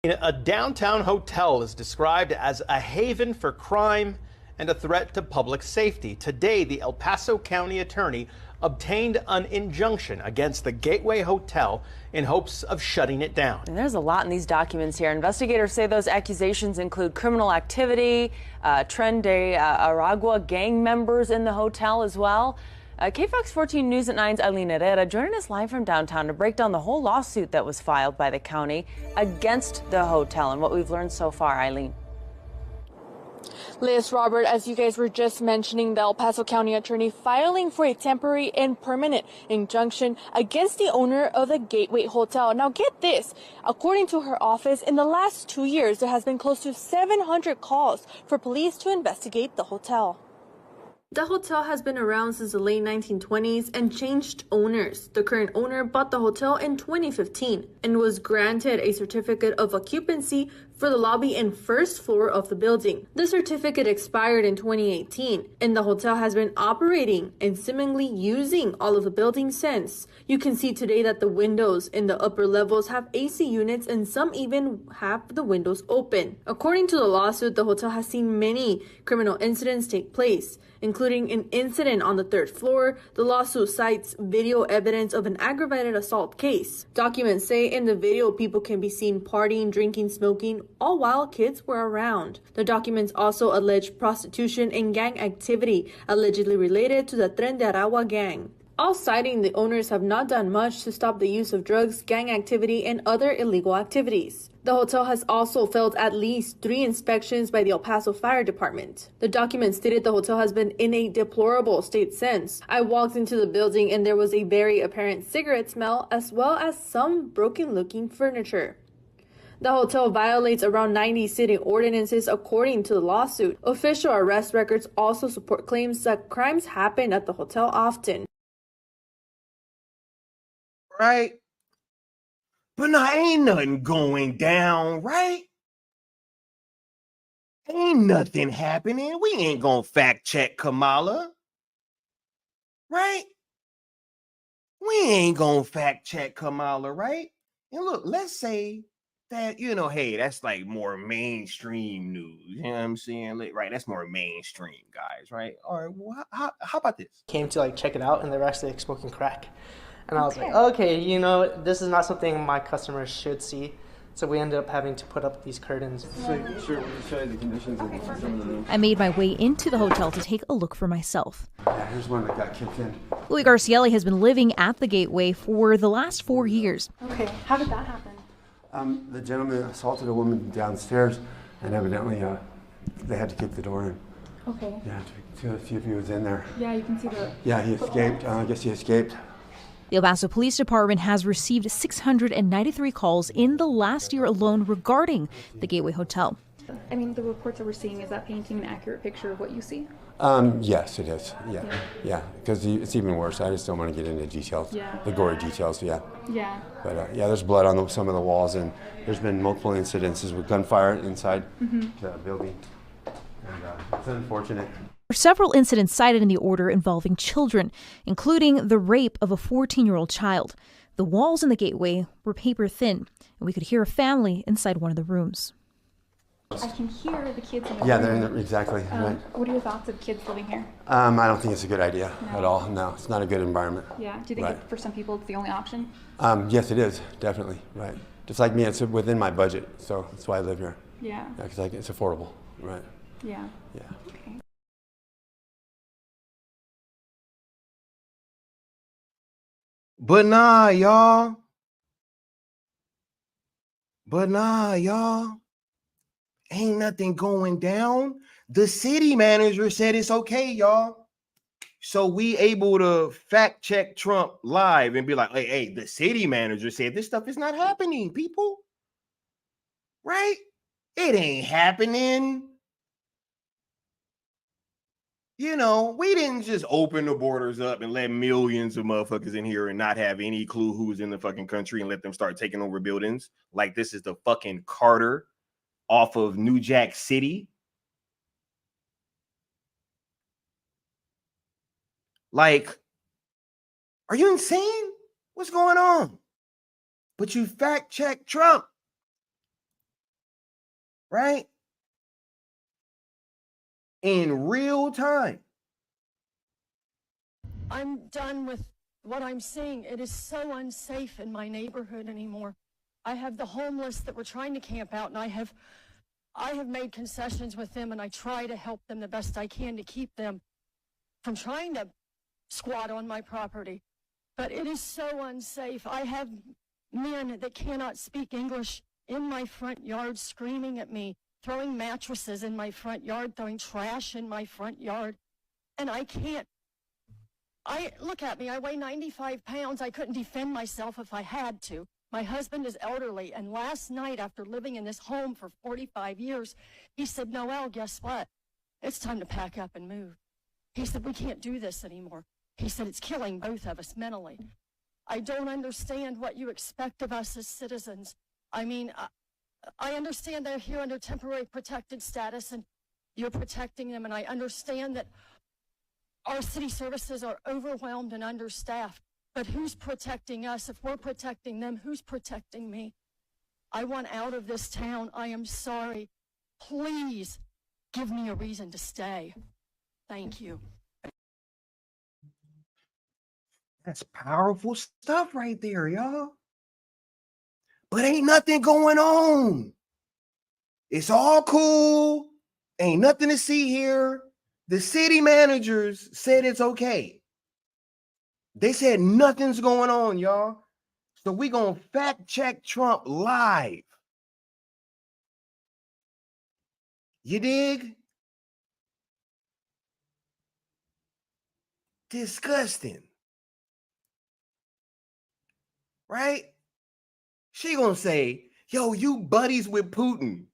A downtown hotel is described as a haven for crime and a threat to public safety. Today, the El Paso County attorney obtained an injunction against the Gateway Hotel in hopes of shutting it down. And there's a lot in these documents here. Investigators say those accusations include criminal activity, Tren de Aragua gang members in the hotel as well. KFOX 14 News at 9's Eileen Herrera joining us live from downtown to break down the whole lawsuit that was filed by the county against the hotel and what we've learned so far. Eileen. Liz, Robert, as you guys were just mentioning, the El Paso County attorney filing for a temporary and permanent injunction against the owner of the Gateway Hotel. Now get this, according to her office, in the last 2 years, there has been close to 700 calls for police to investigate the hotel. The hotel has been around since the late 1920s and changed owners. The current owner bought the hotel in 2015 and was granted a certificate of occupancy for the lobby and first floor of the building. The certificate expired in 2018, and the hotel has been operating and seemingly using all of the building since. You can see today that the windows in the upper levels have AC units and some even have the windows open. According to the lawsuit, the hotel has seen many criminal incidents take place, including an incident on the third floor. The lawsuit cites video evidence of an aggravated assault case. Documents say in the video people can be seen partying, drinking, smoking, all while kids were around. The documents also allege prostitution and gang activity allegedly related to the Tren de Aragua gang. All citing the owners have not done much to stop the use of drugs, gang activity, and other illegal activities. The hotel has also failed at least 3 inspections by the El Paso Fire Department. The document stated the hotel has been in a deplorable state since. I walked into the building and there was a very apparent cigarette smell as well as some broken-looking furniture. The hotel violates around 90 city ordinances according to the lawsuit. Official arrest records also support claims that crimes happen at the hotel often. Right? But now ain't nothing going down, right? Ain't nothing happening. We ain't gonna fact check Kamala. Right? We ain't gonna fact check Kamala, right? And look, let's say that, hey, that's like more mainstream news. You know what I'm saying? Right, that's more mainstream, guys, right? All right, well, how about this? Came to check it out, and they were actually smoking crack. And I was like, okay, this is not something my customers should see. So we ended up having to put up these curtains. I made my way into the hotel to take a look for myself. Yeah, here's one that got kicked in. Louis Garcielli has been living at the Gateway for the last 4 years. Okay, how did that happen? The gentleman assaulted a woman downstairs, and evidently they had to kick the door in. Okay. Yeah, to see if he was in there. Yeah, you can see the... Yeah, he escaped. I guess he escaped. The El Paso Police Department has received 693 calls in the last year alone regarding the Gateway Hotel. I mean, the reports that we're seeing, is that painting an accurate picture of what you see? Yes, it is. Yeah, because it's even worse. I just don't want to get into details, the gory details. Yeah. But there's blood on some of the walls, and there's been multiple incidences with gunfire inside the building, and it's unfortunate. There are several incidents cited in the order involving children, including the rape of a 14-year-old child. The walls in the Gateway were paper thin, and we could hear a family inside one of the rooms. I can hear the kids in the room. room. They're in there, exactly. Right. What are your thoughts of kids living here? I don't think it's a good idea at all. No, it's not a good environment. Yeah. Do you think for some people it's the only option? Yes, it is, definitely. Right. Just like me, it's within my budget, so that's why I live here. Yeah. Because it's affordable. Right. Yeah. Yeah. Okay. But nah, y'all. Ain't nothing going down. The city manager said it's okay, y'all. So we able to fact check Trump live and be like, hey, the city manager said this stuff is not happening, people. Right? It ain't happening. We didn't just open the borders up and let millions of motherfuckers in here and not have any clue who's in the fucking country and let them start taking over buildings like this is the fucking Carter off of New Jack City. Like, are you insane? What's going on? But you fact check Trump, right? In real time. I'm done with what I'm seeing. It is so unsafe in my neighborhood anymore. I have the homeless that were trying to camp out, and I have made concessions with them, and I try to help them the best I can to keep them from trying to squat on my property. But it is so unsafe. I have men that cannot speak English in my front yard screaming at me, throwing mattresses in my front yard, throwing trash in my front yard. And I can't. Look at me, I weigh 95 pounds. I couldn't defend myself if I had to. My husband is elderly, and last night, after living in this home for 45 years, he said, Noelle, guess what? It's time to pack up and move. He said, we can't do this anymore. He said, it's killing both of us mentally. I don't understand what you expect of us as citizens. I mean, I understand they're here under temporary protected status, and you're protecting them, and I understand that our city services are overwhelmed and understaffed. But who's protecting us? If we're protecting them, who's protecting me? I want out of this town. I am sorry. Please give me a reason to stay. Thank you. That's powerful stuff right there, y'all. But ain't nothing going on. It's all cool. Ain't nothing to see here. The city managers said it's okay. They said nothing's going on, y'all. So we gonna fact check Trump live. You dig? Disgusting. Right? She gonna say, Yo, you buddies with Putin.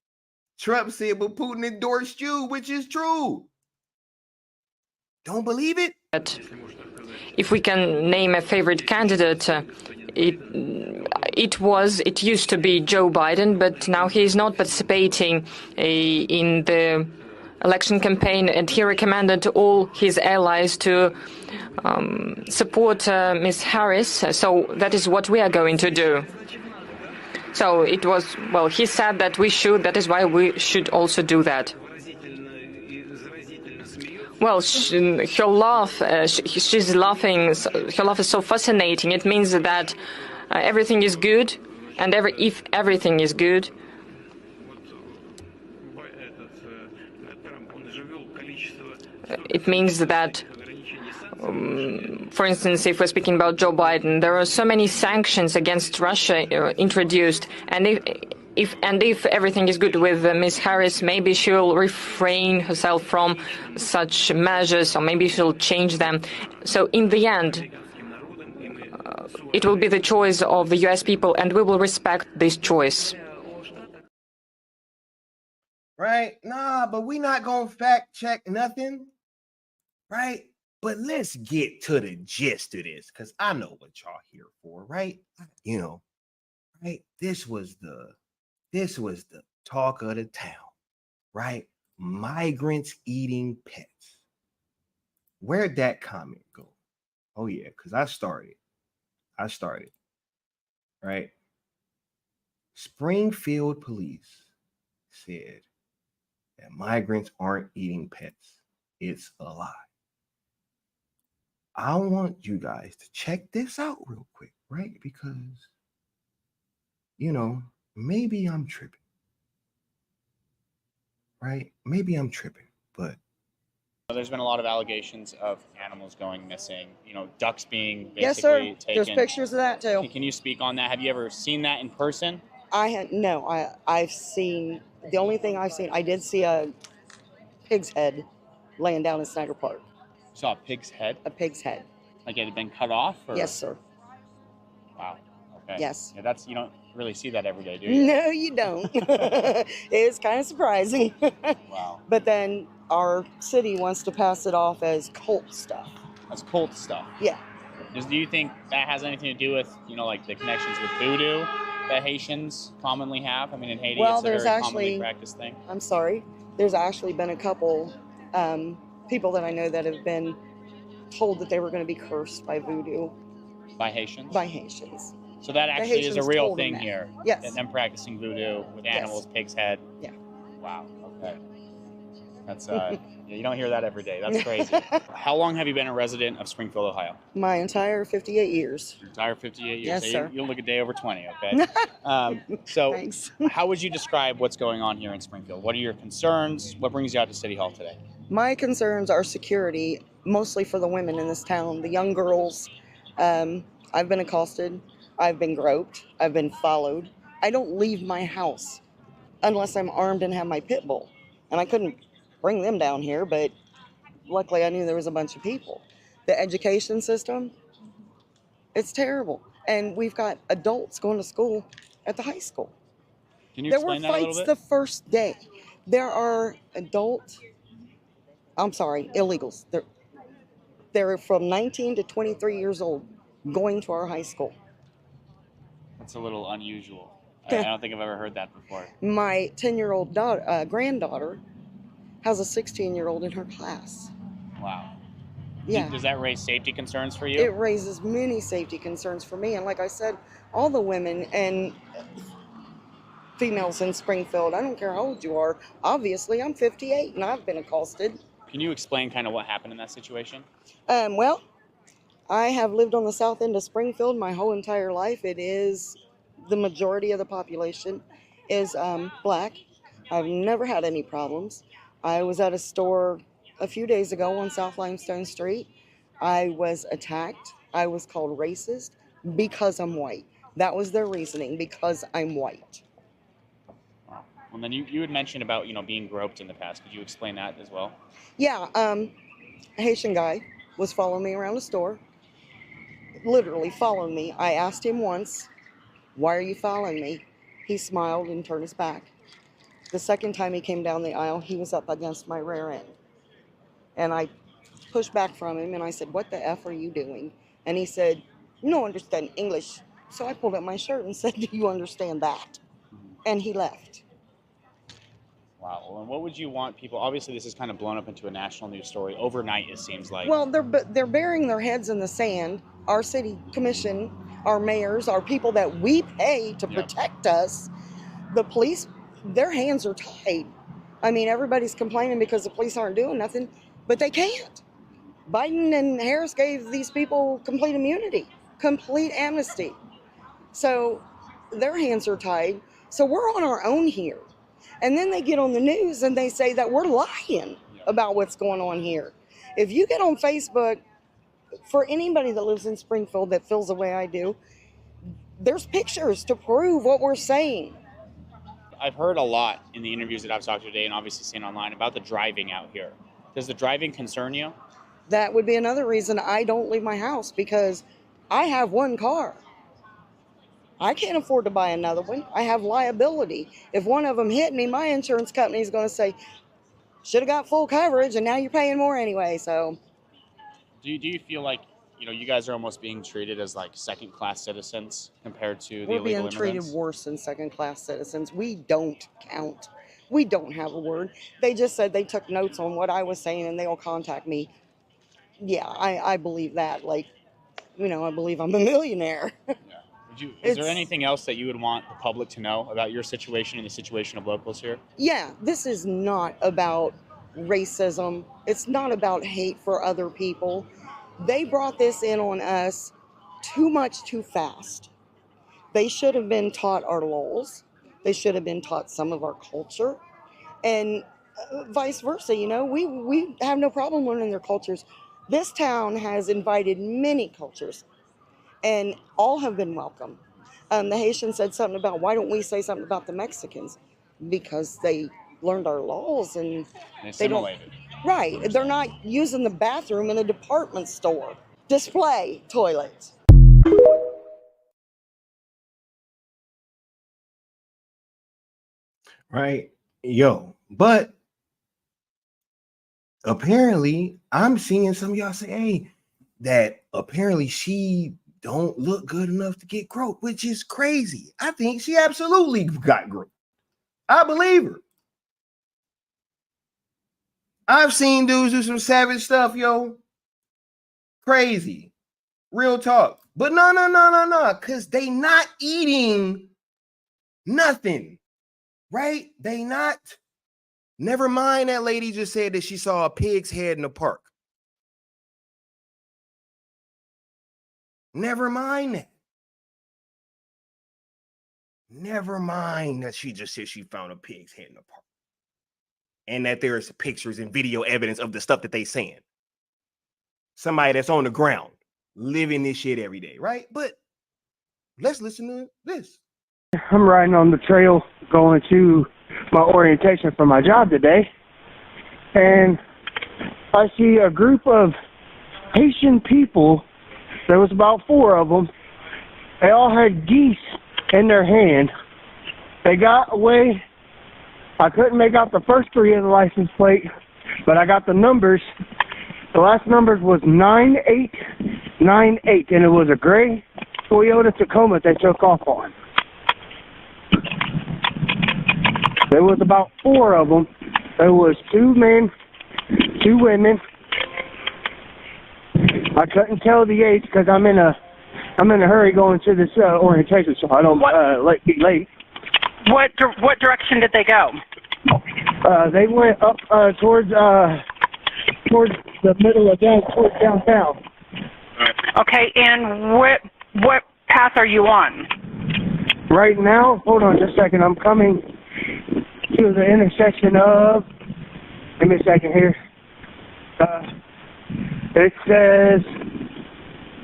Trump said, but Putin endorsed you, which is true. Don't believe it? If we can name a favorite candidate, it used to be Joe Biden, but now he is not participating in the election campaign, and he recommended all his allies to support Ms. Harris. So that is what we are going to do. So it was, well, he said that we should, that is why we should also do that. Well, her laugh, she's laughing, her laugh is so fascinating. It means that everything is good, and if everything is good, it means that, for instance, if we're speaking about Joe Biden, there are so many sanctions against Russia introduced, and if everything is good with Ms. Harris, maybe she'll refrain herself from such measures, or maybe she'll change them. So in the end, it will be the choice of the U.S. people, and we will respect this choice. Right? Nah, but we not going to fact check nothing. Right? But let's get to the gist of this, because I know what y'all here for, right? You know, right? This was the talk of the town, right? Migrants eating pets. Where'd that comment go? Oh yeah, because I started, right? Springfield police said that migrants aren't eating pets. It's a lie. I want you guys to check this out real quick, right? Because, you know, maybe I'm tripping. Right? Maybe I'm tripping, but there's been a lot of allegations of animals going missing, you know, ducks being basically yes, sir. taken. There's pictures of that too. Can you speak on that? Have you ever seen that in person? I've seen, the only thing I've seen, I did see a pig's head laying down in Snyder Park. You saw a pig's head? A pig's head. Like it had been cut off? Or? Yes, sir. Wow. Okay. Yes. Yeah, you don't really see that every day, do you? No, you don't. It's kind of surprising. Wow. But then our city wants to pass it off as cult stuff. As cult stuff? Yeah. Do you think that has anything to do with, you know, like the connections with voodoo that Haitians commonly have? I mean, in Haiti, it's a very commonly practiced thing. I'm sorry. There's actually been a couple people that I know that have been told that they were going to be cursed by voodoo. By Haitians? By Haitians. So that actually is a real thing here. Yes. Them practicing voodoo with animals, pig's head. Yeah. Wow. Okay. That's you don't hear that every day. That's crazy. How long have you been a resident of Springfield, Ohio? My entire 58 years. Your entire 58 years. Yes, so sir. You don't look a day over 20, okay? So Thanks. How would you describe what's going on here in Springfield? What are your concerns? What brings you out to City Hall today? My concerns are security, mostly for the women in this town, the young girls. I've been accosted. I've been groped. I've been followed. I don't leave my house unless I'm armed and have my pit bull. And I couldn't bring them down here, but luckily I knew there was a bunch of people. The education system, it's terrible. And we've got adults going to school at the high school. Can you There were explain that a little fights bit? the first day. There are illegals. They're from 19 to 23 years old going to our high school. That's a little unusual. I don't think I've ever heard that before. My 10-year-old granddaughter has a 16-year-old in her class. Wow. Yeah. Does that raise safety concerns for you? It raises many safety concerns for me. And like I said, all the women and females in Springfield, I don't care how old you are. Obviously, I'm 58 and I've been accosted. Can you explain kind of what happened in that situation? Well, I have lived on the south end of Springfield my whole entire life. It is the majority of the population is black. I've never had any problems. I was at a store a few days ago on South Limestone Street. I was attacked. I was called racist because I'm white. That was their reasoning, because I'm white. Well, then you had mentioned about, being groped in the past. Could you explain that as well? Yeah, a Haitian guy was following me around the store. Literally following me. I asked him once, "Why are you following me?" He smiled and turned his back. The second time he came down the aisle, he was up against my rear end. And I pushed back from him and I said, "What the F are you doing?" And he said, "You don't understand English." So I pulled up my shirt and said, "Do you understand that?" And he left. Wow. Well, and what would you want people? Obviously, this is kind of blown up into a national news story overnight. It seems like. Well, they're burying their heads in the sand. Our city commission, our mayors, our people that we pay to protect us, the police, their hands are tied. I mean, everybody's complaining because the police aren't doing nothing, but they can't. Biden and Harris gave these people complete immunity, complete amnesty. So their hands are tied. So we're on our own here. And then they get on the news and they say that we're lying about what's going on here. If you get on Facebook, for anybody that lives in Springfield that feels the way I do, there's pictures to prove what we're saying. I've heard a lot in the interviews that I've talked to today and obviously seen online about the driving out here. Does the driving concern you? That would be another reason I don't leave my house, because I have one car. I can't afford to buy another one. I have liability. If one of them hit me, my insurance company is going to say, should have got full coverage and now you're paying more anyway. So Do you feel like, you guys are almost being treated as like second-class citizens compared to the illegal immigrants? we're being treated worse than second-class citizens. We don't count. We don't have a word. They just said they took notes on what I was saying and they'll contact me. Yeah, I believe that. Like, I believe I'm a millionaire. Is there anything else that you would want the public to know about your situation and the situation of locals here? Yeah, this is not about racism. It's not about hate for other people. They brought this in on us too much too fast. They should have been taught our laws. They should have been taught some of our culture, and vice versa. We have no problem learning their cultures. This town has invited many cultures, and all have been welcome. The Haitian said something about, why don't we say something about the Mexicans? Because they learned our laws and they don't. Right. They're not using the bathroom in a department store. Display toilets. Right. Yo, but apparently I'm seeing some of y'all say, hey, that apparently she don't look good enough to get groped, which is crazy. I think she absolutely got groped. I believe her. I've seen dudes do some savage stuff, yo. Crazy. Real talk. But no, because they not eating nothing, right? They not. Never mind that lady just said that she saw a pig's head in the park. Never mind that. Never mind that she just said she found a pig's head in the park. And that there's pictures and video evidence of the stuff that they saying. Somebody that's on the ground living this shit every day, right? But let's listen to this. I'm riding on the trail going to my orientation for my job today, and I see a group of Haitian people. There was about 4 of them. They all had geese in their hand. They got away. I couldn't make out the first 3 of the license plate, but I got the numbers. The last numbers was 9898, and it was a gray Toyota Tacoma they took off on. There was about 4 of them. There was 2 men, 2 women. I couldn't tell the age because I'm in a hurry going to this orientation, so I don't be late. What direction did they go? They went up towards the middle of towards downtown. Okay, and what path are you on? Right now, hold on just a second. I'm coming to the intersection of. Give me a second here. It says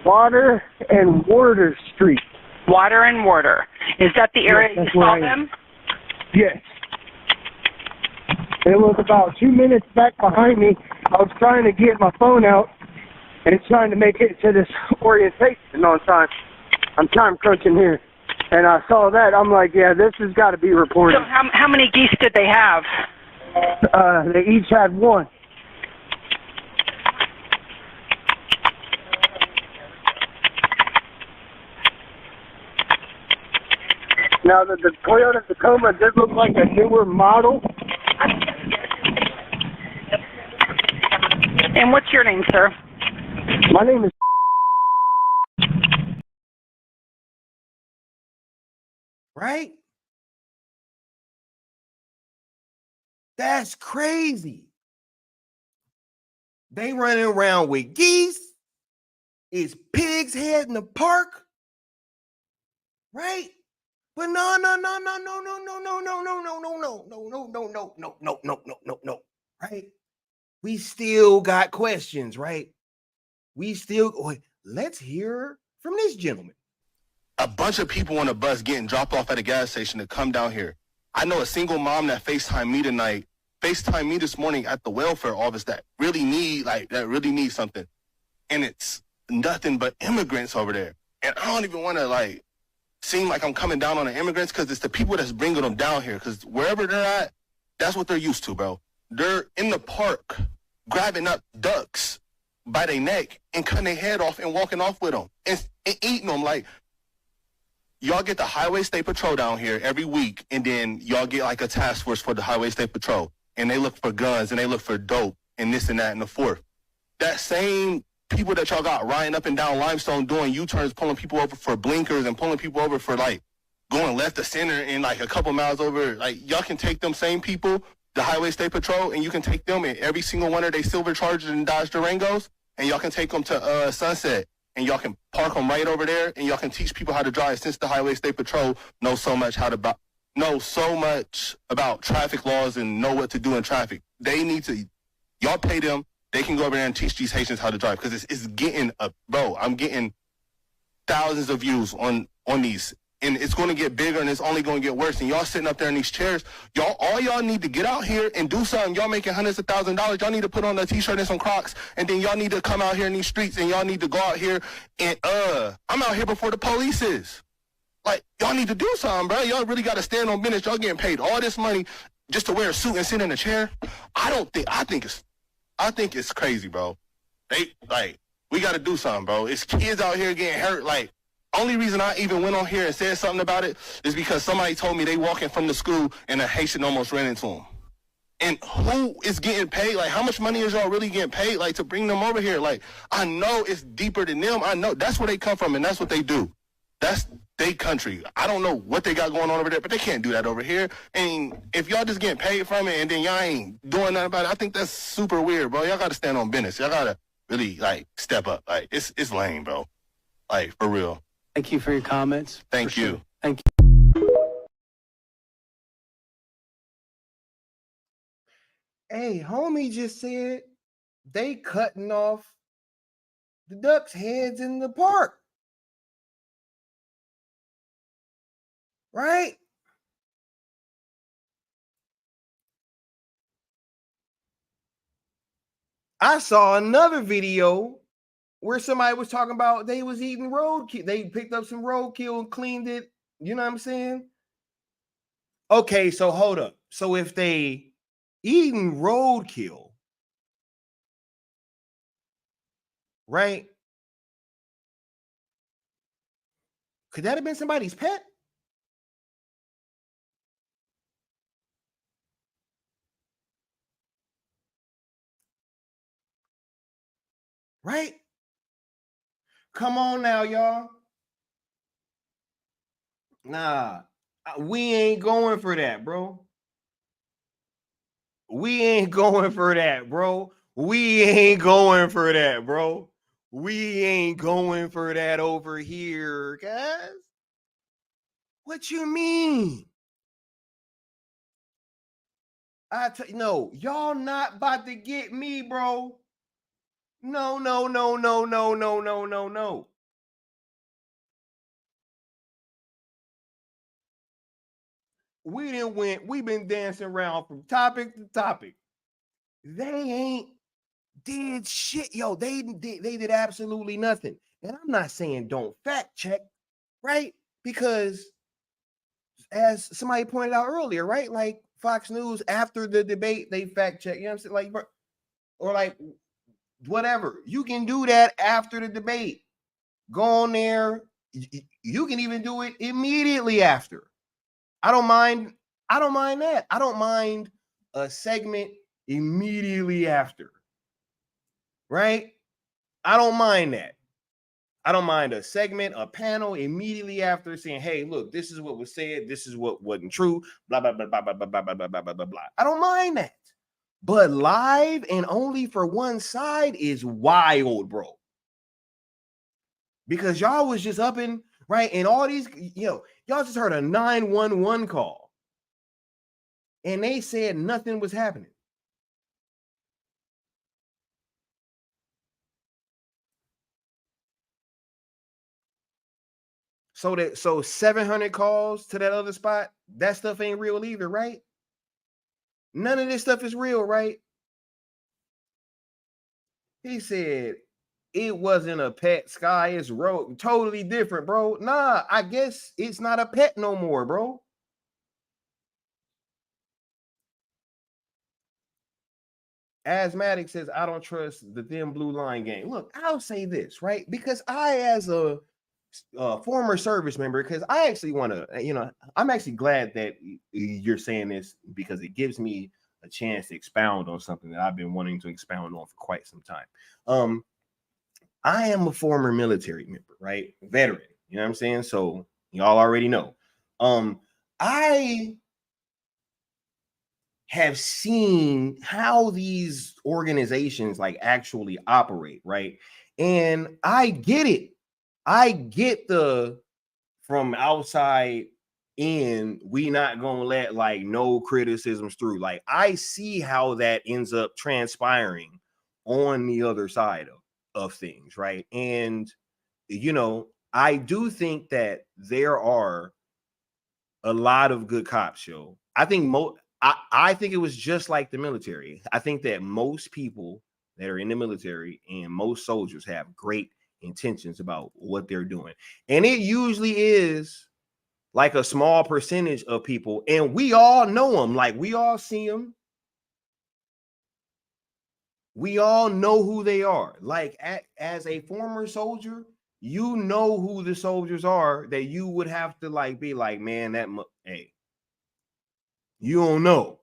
Water and Warder Street. Water and Warder. Is that the area you saw them? Yes. It was about 2 minutes back behind me. I was trying to get my phone out and trying to make it to this orientation on time. I'm time crunching here. And I saw that. I'm like, yeah, this has got to be reported. So how many geese did they have? They each had one. Now, the Toyota Tacoma did look like a newer model. And what's your name, sir? My name is... Right? That's crazy. They running around with geese. It's pigs head in the park. Right? But no. Right? We still got questions, right? Let's hear from this gentleman. A bunch of people on a bus getting dropped off at a gas station to come down here. I know a single mom that FaceTimed me tonight, FaceTimed me this morning at the welfare office that really need something. And it's nothing but immigrants over there. And I don't even want to seem like I'm coming down on the immigrants because it's the people that's bringing them down here. Because wherever they're at, that's what they're used to, bro. They're in the park grabbing up ducks by their neck and cutting their head off and walking off with them and eating them. Like, y'all get the Highway State Patrol down here every week, and then y'all get like a task force for the Highway State Patrol, and they look for guns and they look for dope and this and that and the fourth. That same people that y'all got riding up and down Limestone doing U-turns, pulling people over for blinkers and pulling people over for going left to center and a couple miles over. Y'all can take them same people, the Highway State Patrol, and you can take them in every single one of their silver Chargers and Dodge Durangos, and y'all can take them to Sunset, and y'all can park them right over there, and y'all can teach people how to drive, since the Highway State Patrol knows so much about traffic laws and know what to do in traffic. They need to, y'all pay them, they can go over there and teach these Haitians how to drive, because it's getting bro, I'm getting thousands of views on these. And it's going to get bigger, and it's only going to get worse. And y'all sitting up there in these chairs, all y'all need to get out here and do something. Y'all making hundreds of thousands of dollars. Y'all need to put on a T-shirt and some Crocs, and then y'all need to come out here in these streets, and y'all need to go out here and I'm out here before the police is. Y'all need to do something, bro. Y'all really got to stand on business. Y'all getting paid all this money just to wear a suit and sit in a chair. I think it's crazy, bro. We got to do something, bro. It's kids out here getting hurt. Only reason I even went on here and said something about it is because somebody told me they walking from the school and a Haitian almost ran into them. And who is getting paid? How much money is y'all really getting paid, to bring them over here? I know it's deeper than them. I know that's where they come from, and that's what they do. That's their country. I don't know what they got going on over there, but they can't do that over here. And if y'all just getting paid from it and then y'all ain't doing nothing about it, I think that's super weird, bro. Y'all got to stand on business. Y'all got to really, step up. It's lame, bro. For real. Thank you for your comments. Thank you. Sure. Thank you. Hey, homie just said they cutting off the ducks' heads in the park. Right? I saw another video where somebody was talking about they was eating roadkill. They picked up some roadkill and cleaned it. You know what I'm saying? Okay, so hold up. So if they eating roadkill, right? Could that have been somebody's pet? Right? Come on now, y'all. Nah, we ain't going for that, bro. We ain't going for that, bro. We ain't going for that, bro. We ain't going for that over here, guys. What you mean? No, y'all not about to get me, bro. No. We've been dancing around from topic to topic. They ain't did shit. Yo, they did absolutely nothing. And I'm not saying don't fact check, right? Because as somebody pointed out earlier, right? Like Fox News after the debate, they fact check. You know what I'm saying? Like, or like whatever. You can do that after the debate. Go on there. You can even do it immediately after. I don't mind. I don't mind that. I don't mind a segment immediately after. Right? I don't mind that. I don't mind a segment, a panel immediately after saying, hey, look, this is what was said. This is what wasn't true. Blah, blah, blah, blah, blah, blah, blah, blah, blah, blah, blah, blah. I don't mind that. But live and only for one side is wild, bro. Because y'all was just up in, right? And all these, y'all just heard a 911 call. And they said nothing was happening. So 700 calls to that other spot, that stuff ain't real either, right? None of this stuff is real, right? He said it wasn't a pet. Sky is road. Totally different, bro. Nah, I guess it's not a pet no more, bro. Asthmatic says, I don't trust the thin blue line game. Look, I'll say this, right? Because I, as a former service member, because I actually want to, I'm actually glad that you're saying this because it gives me a chance to expound on something that I've been wanting to expound on for quite some time. I am a former military member, right? Veteran, you know what I'm saying? So y'all already know. I have seen how these organizations like actually operate, right? And I get it. I get the from outside in, we not gonna let like no criticisms through. Like I see how that ends up transpiring on the other side of things, right? And I do think that there are a lot of good cops, yo. I think I think it was just like the military. I think that most people that are in the military and most soldiers have great intentions about what they're doing. And it usually is like a small percentage of people, and we all know them. Like we all see them. We all know who they are. Like as a former soldier, you know who the soldiers are that you would have to like be like, man, hey, you don't know.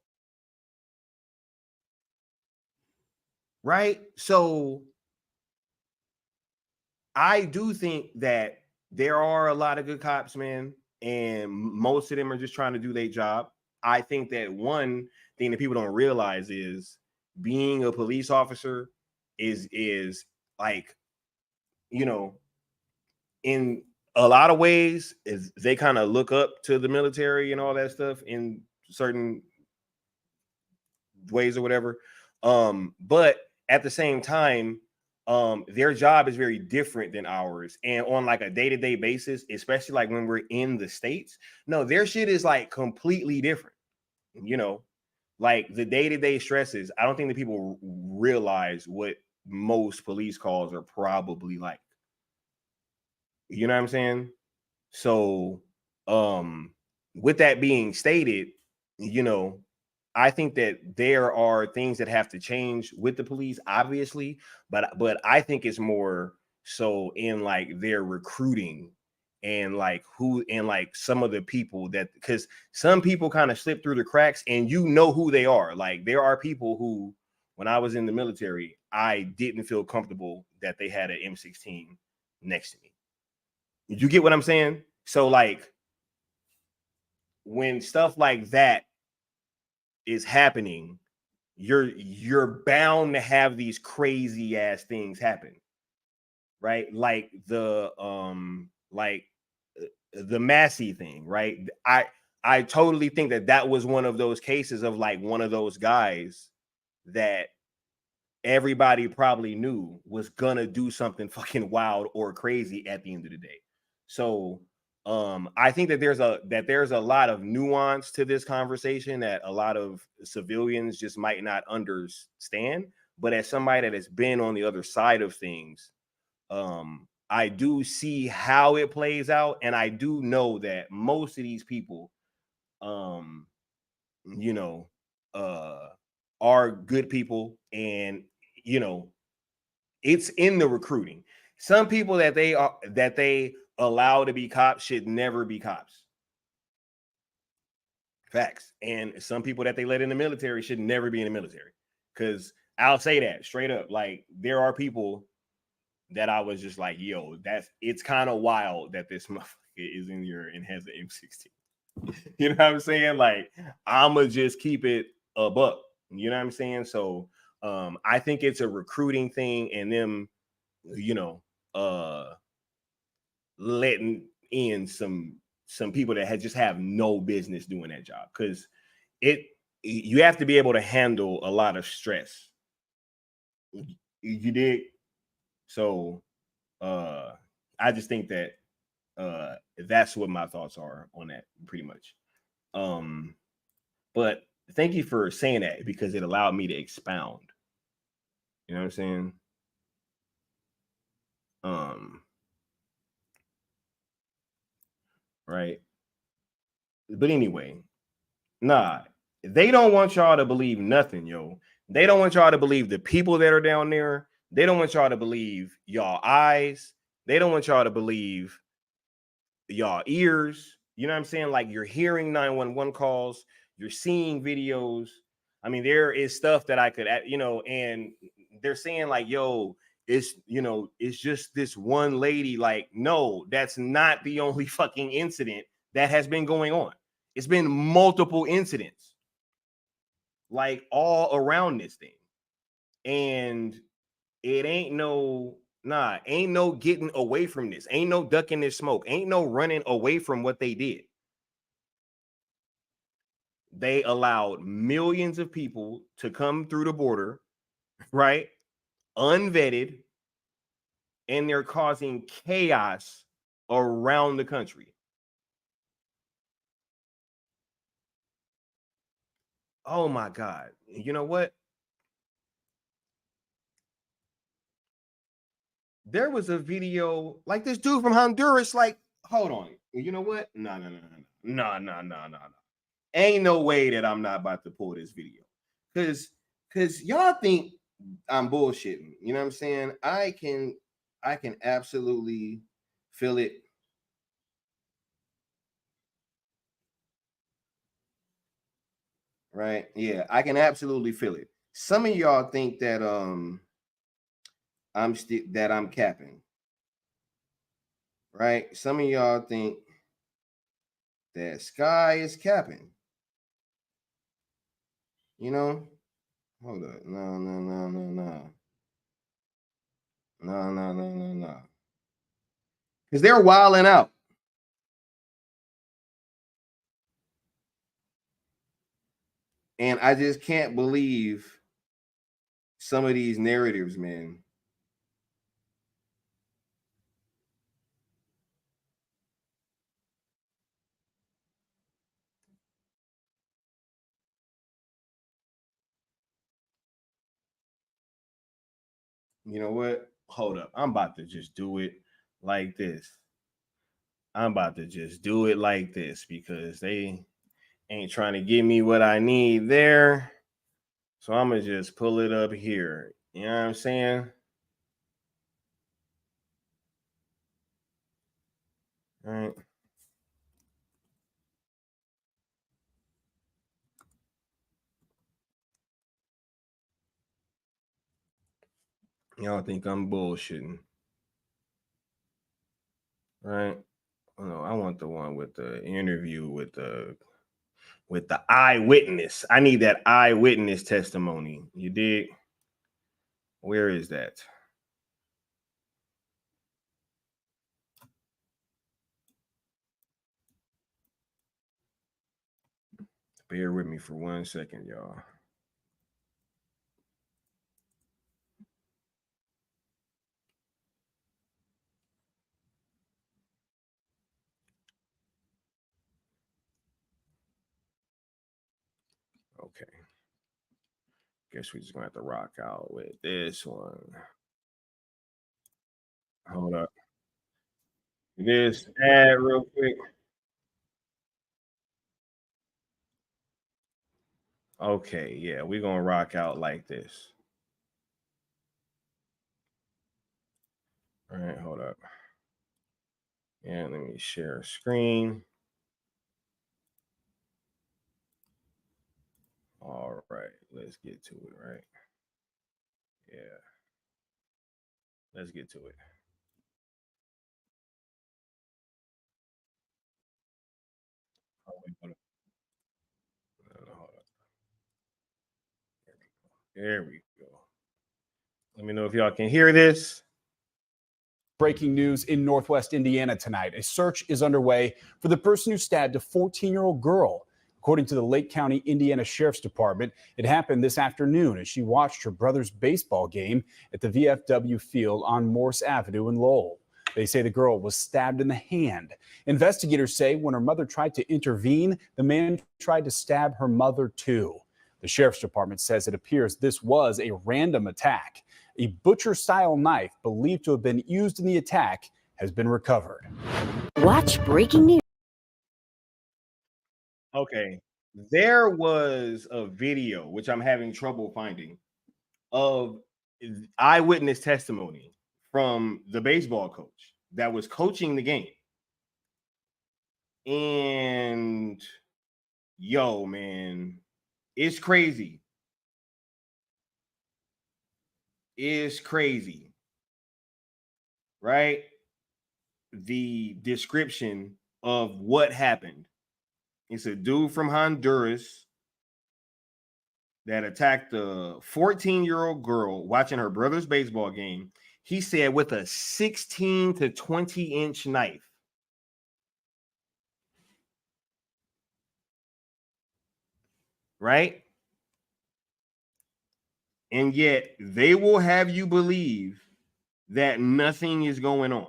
Right? So I do think that there are a lot of good cops, man, and most of them are just trying to do their job. I think that one thing that people don't realize is being a police officer is like, in a lot of ways is they kind of look up to the military and all that stuff in certain ways or whatever. But at the same time, their job is very different than ours. And on like a day-to-day basis, especially like when we're in the States, no, their shit is like completely different. Like the day-to-day stresses, I don't think that people realize what most police calls are probably like. You know what I'm saying? So, with that being stated, I think that there are things that have to change with the police, obviously, but I think it's more so in like their recruiting and like who and like some of the people that, because some people kind of slip through the cracks and who they are. Like there are people who, when I was in the military, I didn't feel comfortable that they had an M16 next to me. You get what I'm saying? So like when stuff like that is happening, you're bound to have these crazy ass things happen, right? Like the Massey thing, right? I totally think that was one of those cases of like one of those guys that everybody probably knew was gonna do something fucking wild or crazy at the end of the day. So I think that there's a lot of nuance to this conversation that a lot of civilians just might not understand. But as somebody that has been on the other side of things, I do see how it plays out, and I do know that most of these people you know, are good people, and you know, it's in the recruiting. Some people that they allow to be cops should never be cops. Facts. And some people that they let in the military should never be in the military. Because I'll say that straight up. Like, there are people that I was just like, yo, it's kind of wild that this motherfucker is in here and has an M16. You know what I'm saying? Like, I'ma just keep it a buck. You know what I'm saying? So I think it's a recruiting thing, and them, you know, letting in some people that just have no business doing that job, because you have to be able to handle a lot of stress. You dig? So I just think that that's what my thoughts are on that, pretty much. But thank you for saying that, because it allowed me to expound. You know what I'm saying? Right. But anyway, nah, they don't want y'all to believe nothing, yo. They don't want y'all to believe the people that are down there. They don't want y'all to believe y'all eyes. They don't want y'all to believe y'all ears. You know what I'm saying? Like, you're hearing 911 calls, you're seeing videos. I mean, there is stuff that I could, you know, and they're saying like, yo, it's, you know, it's just this one lady. Like, no, that's not the only fucking incident that has been going on. It's been multiple incidents, like, all around this thing. And it ain't no getting away from this. Ain't no ducking this smoke. Ain't no running away from what they did. They allowed millions of people to come through the border, right? Unvetted, and they're causing chaos around the country. Oh my God. You know what? There was a video, like, this dude from Honduras, like, hold on. You know what? No. Ain't no way that I'm not about to pull this video. Cause y'all think I'm bullshitting. You know what I'm saying? I can absolutely feel it. Right? Yeah, I can absolutely feel it. Some of y'all think that I'm capping. Right? Some of y'all think that Sky is capping. You know? Hold up. No. Because they're wilding out. And I just can't believe some of these narratives, man. You know what? Hold up. I'm about to just do it like this. Because they ain't trying to give me what I need there. So I'm going to just pull it up here. You know what I'm saying? All right. Y'all think I'm bullshitting. Right? No, I want the one with the interview with the eyewitness. I need that eyewitness testimony. You dig? Where is that? Bear with me for 1 second, y'all. Okay. Guess we're just gonna have to rock out with this one. Hold up. This ad real quick. Okay, yeah, we're gonna rock out like this. All right, hold up. Yeah, let me share a screen. All right, let's get to it, right? Yeah. Let's get to it. Oh, wait, hold up. Hold up. There we go. Let me know if y'all can hear this. Breaking news in Northwest Indiana tonight. A search is underway for the person who stabbed a 14-year-old girl. According to the Lake County, Indiana Sheriff's Department, it happened this afternoon as she watched her brother's baseball game at the VFW field on Morse Avenue in Lowell. They say the girl was stabbed in the hand. Investigators say when her mother tried to intervene, the man tried to stab her mother too. The Sheriff's Department says it appears this was a random attack. A butcher-style knife believed to have been used in the attack has been recovered. Watch breaking news. Okay, there was a video, which I'm having trouble finding, of eyewitness testimony from the baseball coach that was coaching the game. And yo, man, it's crazy. It's crazy, right? The description of what happened. It's a dude from Honduras that attacked a 14-year-old girl watching her brother's baseball game. He said with a 16 to 20-inch knife. Right? And yet they will have you believe that nothing is going on.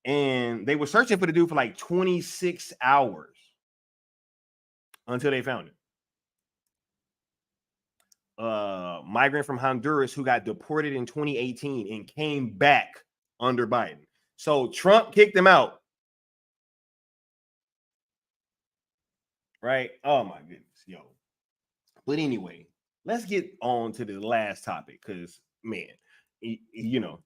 And they were searching for the dude for like 26 hours until they found him. Migrant from Honduras who got deported in 2018 and came back under Biden. So Trump kicked him out. Right? Oh my goodness, yo. But anyway, let's get on to the last topic because, man, you know,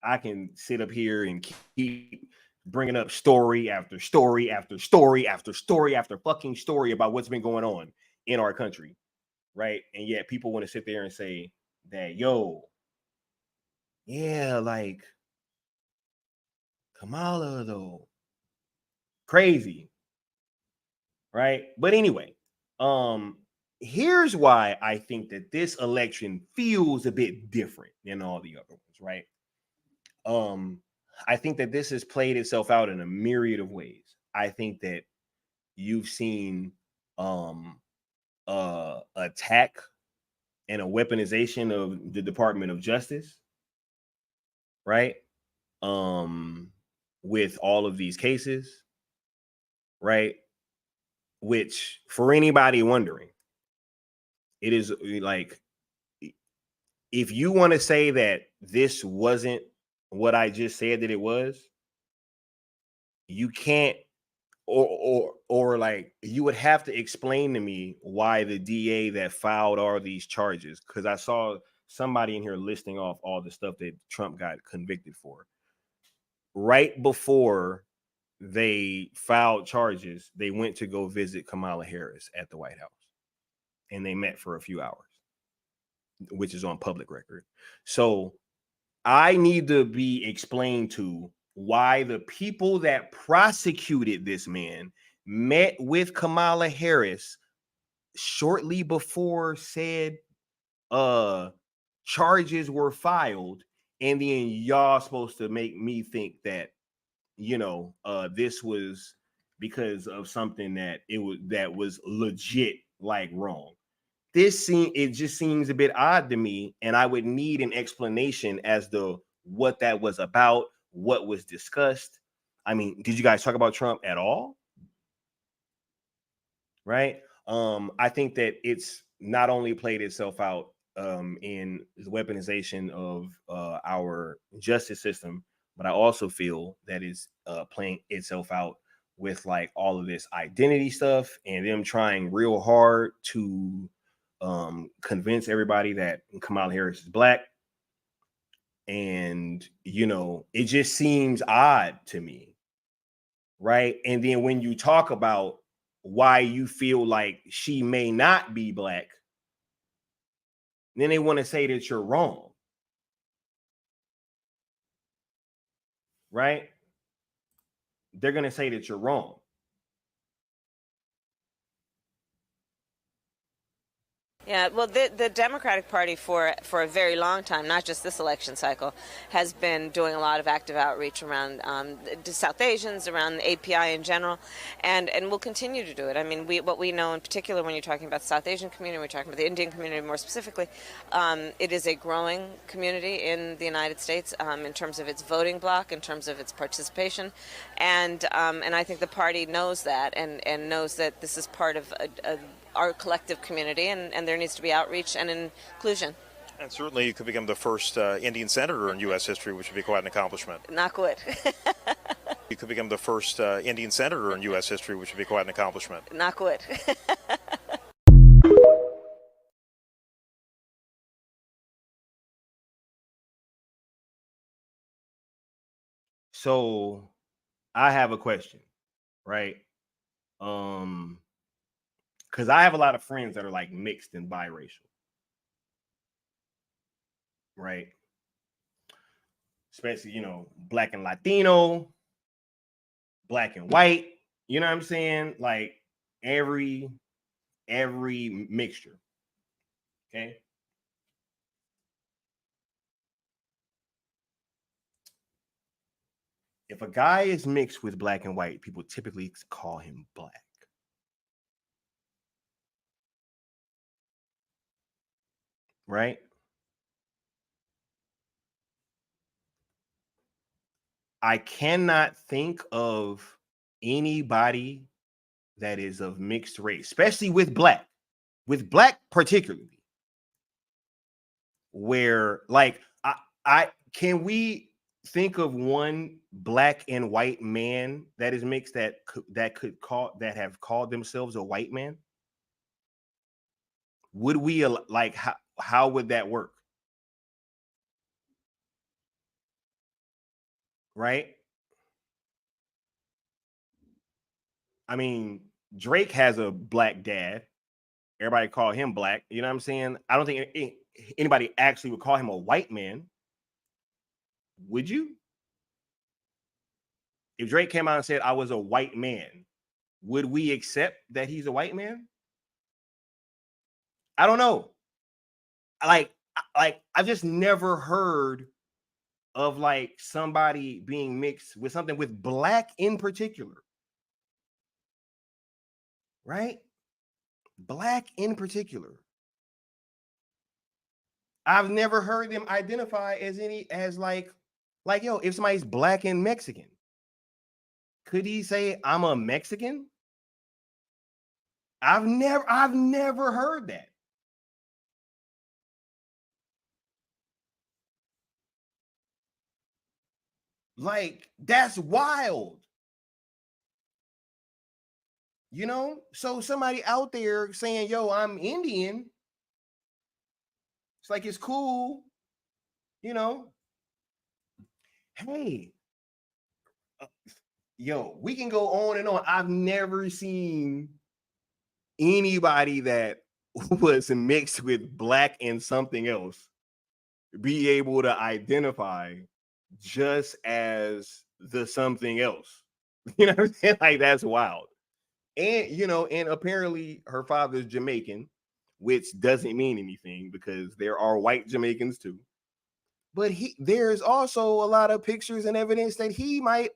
I can sit up here and keep bringing up story after story after story after story after fucking story about what's been going on in our country, right? And yet people want to sit there and say that, yo, yeah, like Kamala, though, crazy, right? But anyway, here's why I think that this election feels a bit different than all the other ones, right? I think that this has played itself out in a myriad of ways. I think that you've seen attack and a weaponization of the Department of Justice, right? With all of these cases, right? Which, for anybody wondering, it is like, if you want to say that this wasn't what I just said that it was, you can't, or like, you would have to explain to me why the DA that filed all these charges, because I saw somebody in here listing off all the stuff that Trump got convicted for. Right before they filed charges, they went to go visit Kamala Harris at the White House, and they met for a few hours, which is on public record. So I need to be explained to why the people that prosecuted this man met with Kamala Harris shortly before said charges were filed, and then y'all supposed to make me think that, you know, this was because of something that was legit, like, wrong. It just seems a bit odd to me, and I would need an explanation as to what that was about, what was discussed. I mean, did you guys talk about Trump at all? Right? I think that it's not only played itself out in the weaponization of our justice system, but I also feel that it's playing itself out with like all of this identity stuff and them trying real hard to convince everybody that Kamala Harris is black. And, you know, it just seems odd to me, right? And then when you talk about why you feel like she may not be black, then they want to say that you're wrong, right? They're going to say that you're wrong. Yeah, well, the Democratic Party for a very long time, not just this election cycle, has been doing a lot of active outreach around South Asians, around the API in general, and will continue to do it. I mean, what we know in particular when you're talking about the South Asian community, we're talking about the Indian community more specifically, it is a growing community in the United States in terms of its voting bloc, in terms of its participation, and I think the party knows that and knows that this is part of our collective community, and there needs to be outreach and inclusion. And certainly you could become the first Indian senator in U.S. history, which would be quite an accomplishment. Knock wood. You could become the first Indian senator in U.S. history, which would be quite an accomplishment. Knock wood. So I have a question, right? Because I have a lot of friends that are like mixed and biracial, right? Especially, you know, black and Latino, black and white, you know what I'm saying? Like every mixture, okay? If a guy is mixed with black and white, people typically call him black. Right? I cannot think of anybody that is of mixed race, especially with black particularly, where like I can we think of one black and white man that is mixed that have called themselves a white man? Would we like how would that work? Right? I mean, Drake has a black dad. Everybody call him black. You know what I'm saying? I don't think anybody actually would call him a white man. Would you? If Drake came out and said I was a white man, would we accept that he's a white man? I don't know. Like I've just never heard of like somebody being mixed with something with black in particular. Right? Black in particular. I've never heard them identify as like yo, if somebody's black and Mexican, could he say I'm a Mexican? I've never heard that. Like, that's wild. You know, so somebody out there saying, yo, I'm Indian, it's like, it's cool, you know. Hey, yo, we can go on and on. I've never seen anybody that was mixed with black and something else be able to identify just as the something else. You know what I'm saying? Like, that's wild. And, you know, and apparently her father's Jamaican, which doesn't mean anything because there are white Jamaicans too. But there's also a lot of pictures and evidence that he might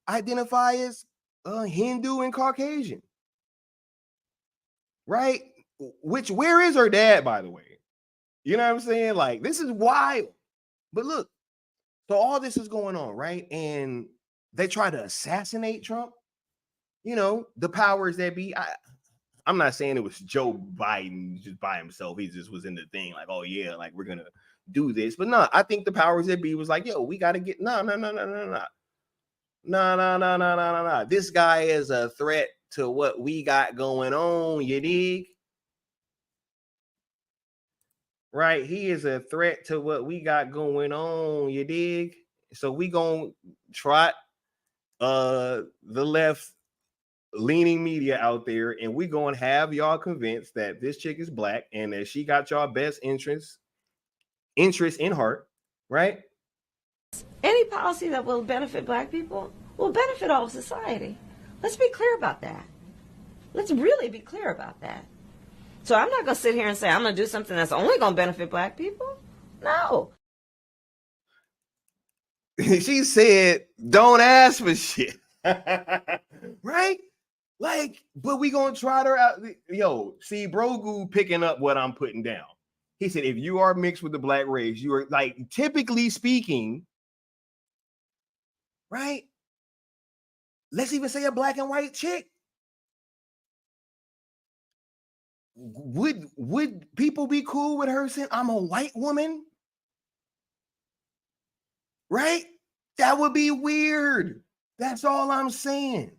identify as Hindu and Caucasian. Right? Where is her dad, by the way? You know what I'm saying? Like, this is wild. But look, so all this is going on, right? And they try to assassinate Trump. You know, the powers that be. I'm not saying it was Joe Biden just by himself. He just was in the thing like, oh yeah, like we're gonna do this. But no, I think the powers that be was like, yo, we gotta get no. This guy is a threat to what we got going on. You dig? right? He is a threat to what we got going on, you dig? So we gonna trot the left leaning media out there, and we gonna have y'all convinced that this chick is black and that she got y'all best interest in heart, right? Any policy that will benefit black people will benefit all of society. Let's be clear about that. Let's really be clear about that. So I'm not going to sit here and say I'm going to do something that's only going to benefit black people. No. She said, don't ask for shit. Right? Like, but we going to try her out. Yo, see, Brogu picking up what I'm putting down. He said, if you are mixed with the black race, you are, like, typically speaking, right? Let's even say a black and white chick. Would people be cool with her saying I'm a white woman? Right? That would be weird. That's all I'm saying.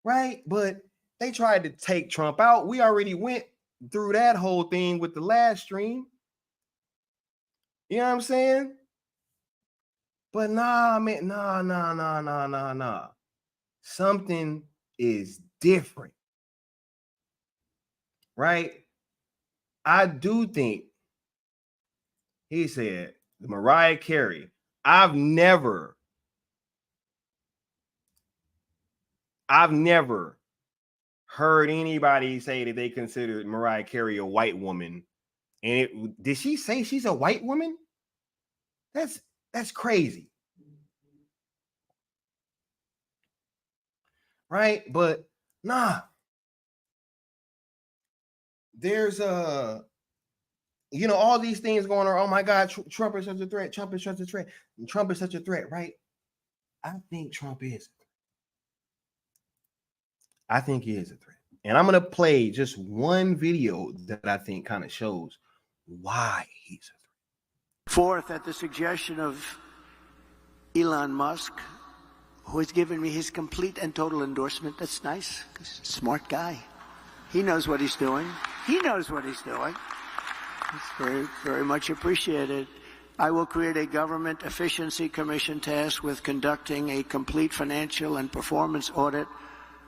Right? But they tried to take Trump out. We already went through that whole thing with the last stream. You know what I'm saying? But nah, man, nah. Something is different. Right? I do think, he said, Mariah Carey, I've never heard anybody say that they considered Mariah Carey a white woman. And did she say she's a white woman? That's crazy. Right? But nah. There's all these things going on. Oh my God, Trump is such a threat. Trump is such a threat. Trump is such a threat, right? I think Trump is. I think he is a threat. And I'm going to play just one video that I think kind of shows why he's a threat. Fourth, at the suggestion of Elon Musk, who has given me his complete and total endorsement. That's nice, 'cause he's a smart guy. He knows what he's doing. It's very, very much appreciated. I will create a government efficiency commission tasked with conducting a complete financial and performance audit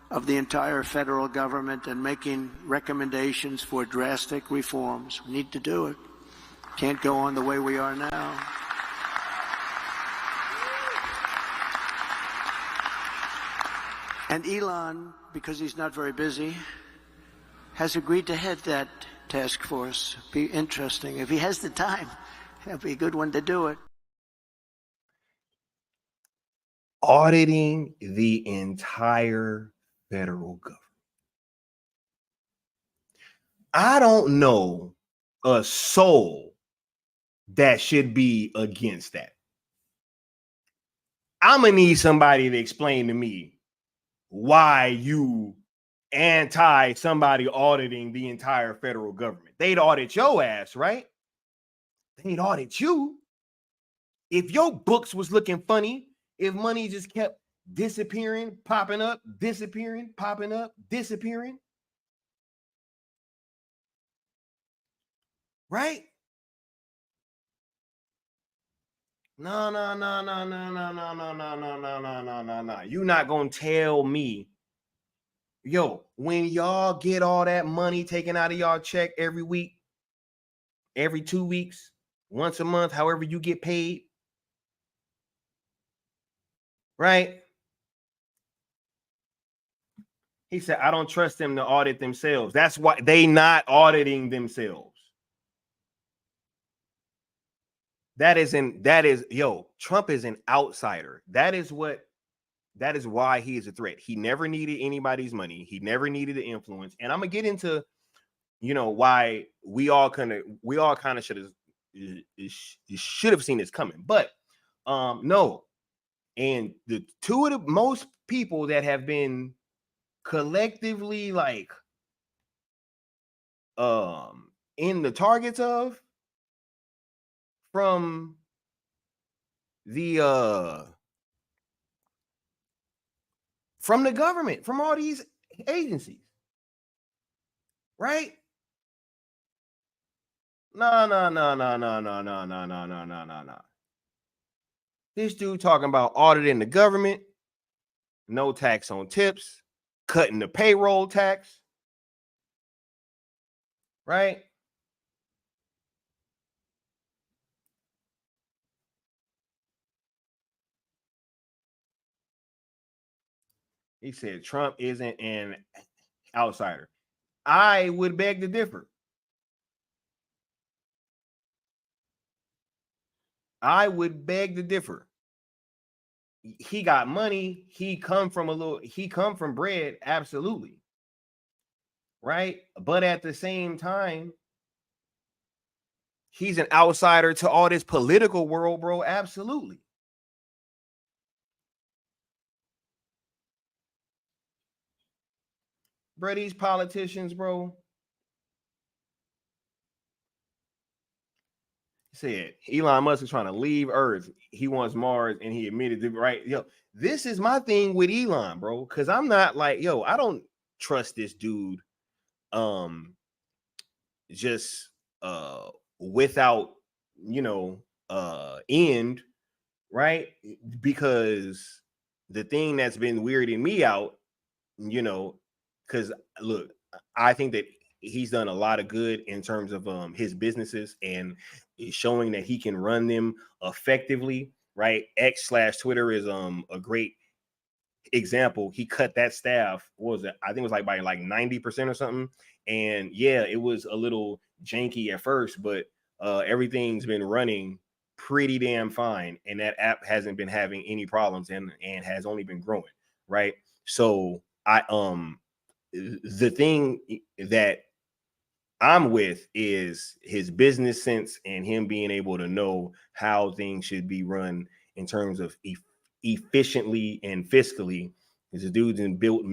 of the entire federal government and making recommendations for drastic reforms. We need to do it. Can't go on the way we are now. And Elon, because he's not very busy, has agreed to head that task force. Be interesting. If he has the time, that'd be a good one to do it. Auditing the entire federal government. I don't know a soul that should be against that. I'm gonna need somebody to explain to me why you anti somebody auditing the entire federal government. They'd audit your ass, right? They'd audit you. If your books was looking funny, if money just kept disappearing, popping up, disappearing, popping up, disappearing, right? No. You're not gonna tell me, yo, when y'all get all that money taken out of y'all check every week, every 2 weeks, once a month, however you get paid, right? He said, I don't trust them to audit themselves. That's why they not auditing themselves. Trump is an outsider. That is why he is a threat. He never needed anybody's money. He never needed the influence. And I'm gonna get into, why we all kind of should have seen this coming. But no. And the two of the most people that have been collectively in the targets of from the government, from all these agencies, right? No. This dude talking about auditing the government, no tax on tips, cutting the payroll tax, right? He said Trump isn't an outsider. I would beg to differ. I would beg to differ. He got money. He come from bread, absolutely. Right? But at the same time, he's an outsider to all this political world, bro. Absolutely. Bro, these politicians, bro. Said Elon Musk is trying to leave Earth. He wants Mars, and he admitted to right. Yo, this is my thing with Elon, bro. Because I'm not like, yo, I don't trust this dude. Just without end, right? Because the thing that's been weirding me out, because look, I think that he's done a lot of good in terms of his businesses and showing that he can run them effectively, right? X/Twitter is a great example. He cut that staff, what was it? I think it was like by like 90% or something. And yeah, it was a little janky at first, but everything's been running pretty damn fine. And that app hasn't been having any problems and has only been growing, right? So the thing that I'm with is his business sense and him being able to know how things should be run in terms of efficiently and fiscally. Because the dude's built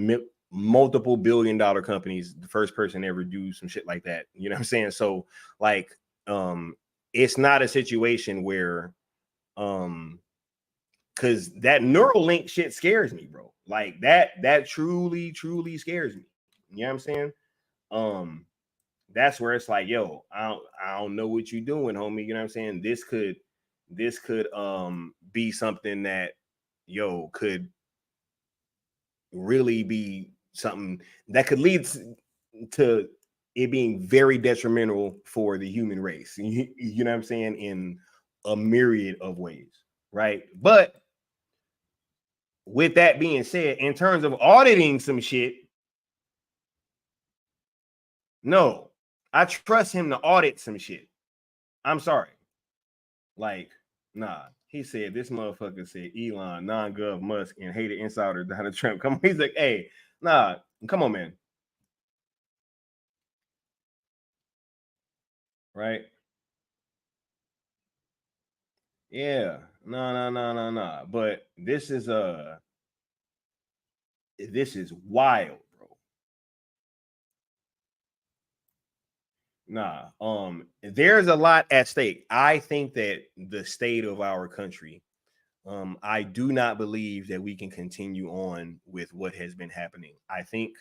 multiple billion-dollar companies, the first person to ever do some shit like that. You know what I'm saying? So like, it's not a situation where, because that Neuralink shit scares me, bro. Like that truly scares me. You know what I'm saying? That's where it's like, yo, I don't know what you're doing, homie. You know what I'm saying? This could be something that, could really be something that could lead to it being very detrimental for the human race. You know what I'm saying? In a myriad of ways, right? But with that being said, in terms of auditing some shit, no, I trust him to audit some shit. I'm sorry. Like, nah. He said this motherfucker said Elon, non-gov Musk, and hated insider Donald Trump. Come on, he's like, hey, nah, come on, man. Right? Yeah. No. But this is wild, bro. Nah. There's a lot at stake. I think that the state of our country, I do not believe that we can continue on with what has been happening. I think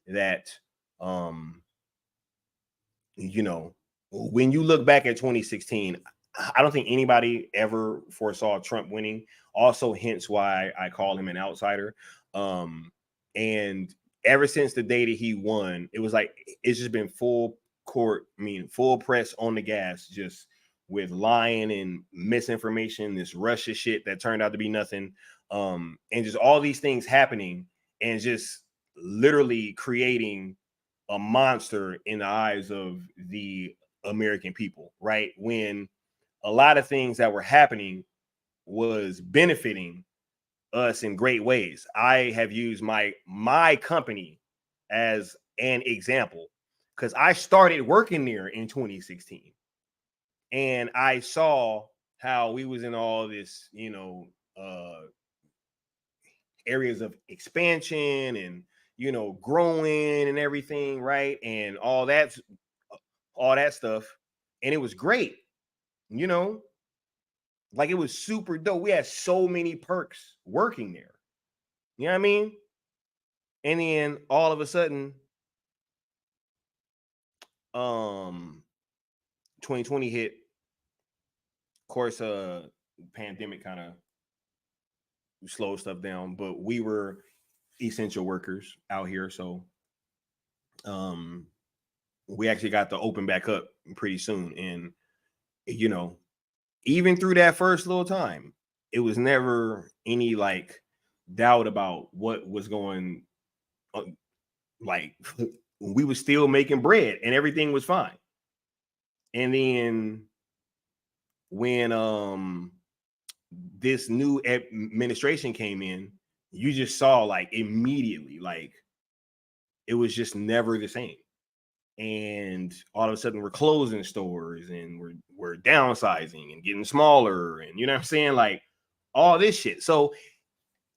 that when you look back at 2016, I don't think anybody ever foresaw Trump winning. Also, hence why I call him an outsider. And ever since the day that he won, it was like it's just been full court, full press on the gas, just with lying and misinformation, this Russia shit that turned out to be nothing, and just all these things happening, and just literally creating a monster in the eyes of the American people, right? When a lot of things that were happening was benefiting us in great ways. I have used my company as an example because I started working there in 2016, and I saw how we was in all this, areas of expansion and growing and everything, right? And all that stuff. And it was great, like it was super dope. We had so many perks working there. You know what I mean? And then all of a sudden, 2020 hit. Of course, pandemic kind of slowed stuff down, but we were essential workers out here, so we actually got to open back up pretty soon. And you know, even through that first little time, it was never any like doubt about what was going on. Like we were still making bread and everything was fine. And then when this new administration came in, you just saw like immediately, like it was just never the same. And all of a sudden we're closing stores and we're downsizing and getting smaller, and you know what I'm saying, like all this shit. So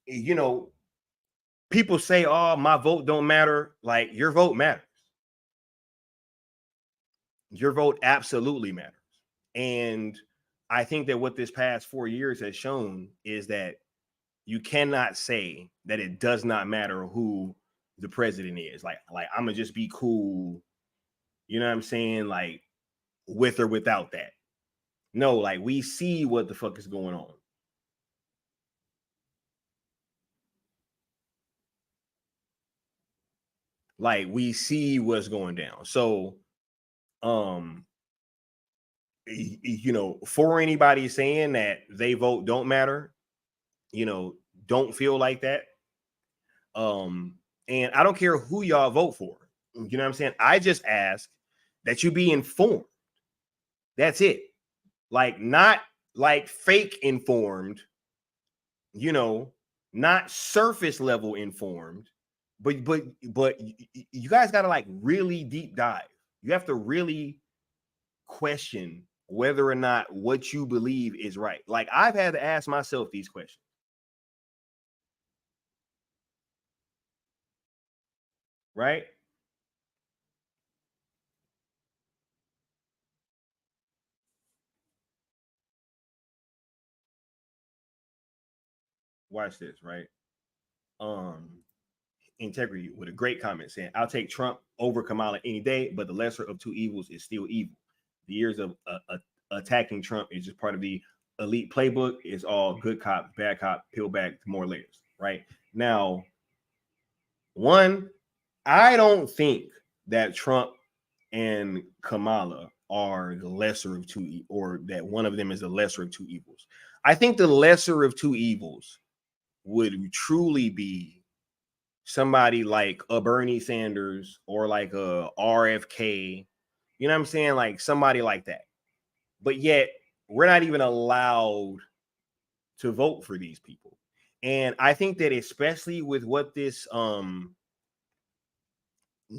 you know, people say, oh, my vote don't matter. Like your vote matters. Your vote absolutely matters. And I think that what this past 4 years has shown is that you cannot say that it does not matter who the president is. Like I'm gonna just be cool, you know what I'm saying, like with or without that. No, like we see what the fuck is going on. Like we see what's going down. So you know, for anybody saying that they vote don't matter, you know, don't feel like that. And I don't care who y'all vote for. You know what I'm saying? I just ask that you be informed. That's it. Like not like fake informed, you know, not surface level informed, but you guys got to like really deep dive. You have to really question whether or not what you believe is right. Like I've had to ask myself these questions. Right? Watch this, right? Integrity with a great comment saying, I'll take Trump over Kamala any day, but the lesser of two evils is still evil. The years of attacking Trump is just part of the elite playbook. It's all good cop, bad cop, peel back more layers, right? Now, one, I don't think that Trump and Kamala are the lesser of two, or that one of them is the lesser of two evils. I think the lesser of two evils would truly be somebody like a Bernie Sanders or like a RFK, you know what I'm saying? Like somebody like that. But yet we're not even allowed to vote for these people. And I think that especially with what this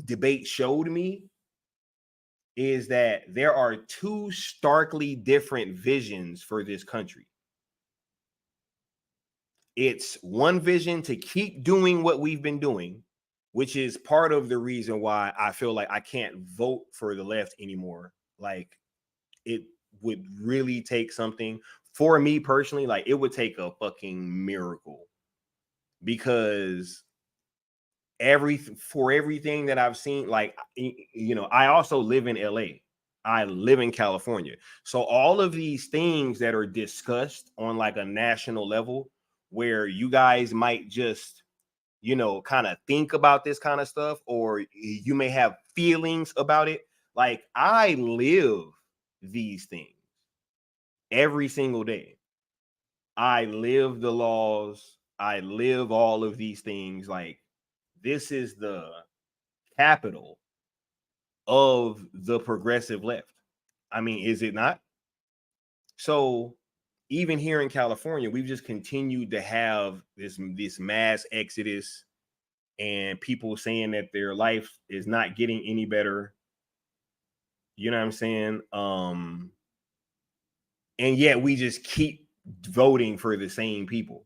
debate showed me is that there are two starkly different visions for this country. It's one vision to keep doing what we've been doing, which is part of the reason why I feel like I can't vote for the left anymore. Like it would really take something for me personally. Like it would take a fucking miracle, because everything that I've seen, like, you know, I also live in LA. I live in California. So all of these things that are discussed on like a national level, where you guys might just, you know, kind of think about this kind of stuff, or you may have feelings about it. Like I live these things every single day. I live the laws. I live all of these things. Like this is the capital of the progressive left. I mean, is it not? So even here in California, we've just continued to have this mass exodus and people saying that their life is not getting any better. You know what I'm saying? And yet we just keep voting for the same people.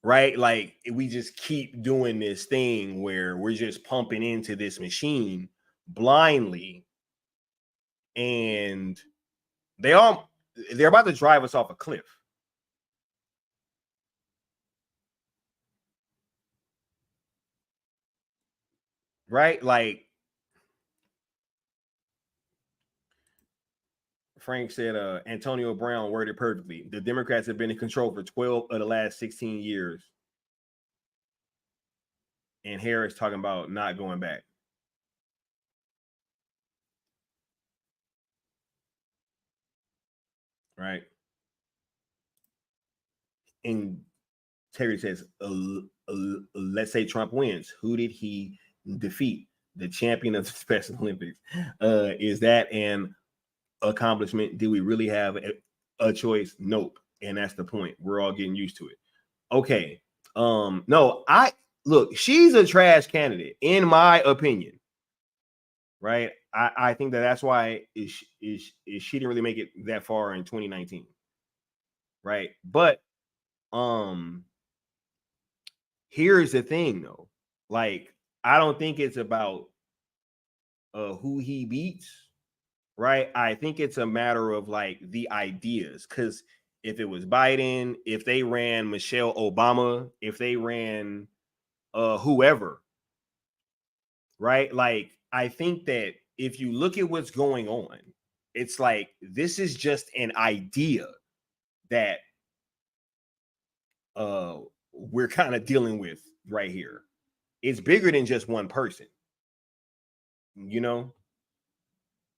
Right? Like we just keep doing this thing where we're just pumping into this machine blindly, and they're about to drive us off a cliff. Right? Like Frank said Antonio Brown worded perfectly. The Democrats have been in control for 12 of the last 16 years. And Harris talking about not going back. Right. And Terry says, let's say Trump wins. Who did he defeat? The champion of the Special Olympics. Is that an accomplishment? Do we really have a choice? Nope. And that's the point. We're all getting used to it. Okay. No, look, she's a trash candidate, in my opinion. Right? I think that's why she didn't really make it that far in 2019. Right? But here's the thing though. Like, I don't think it's about who he beats, right? I think it's a matter of like the ideas. Because if it was Biden, if they ran Michelle Obama, if they ran whoever, right? Like, I think that if you look at what's going on, it's like this is just an idea that we're kind of dealing with right here. It's bigger than just one person. You know,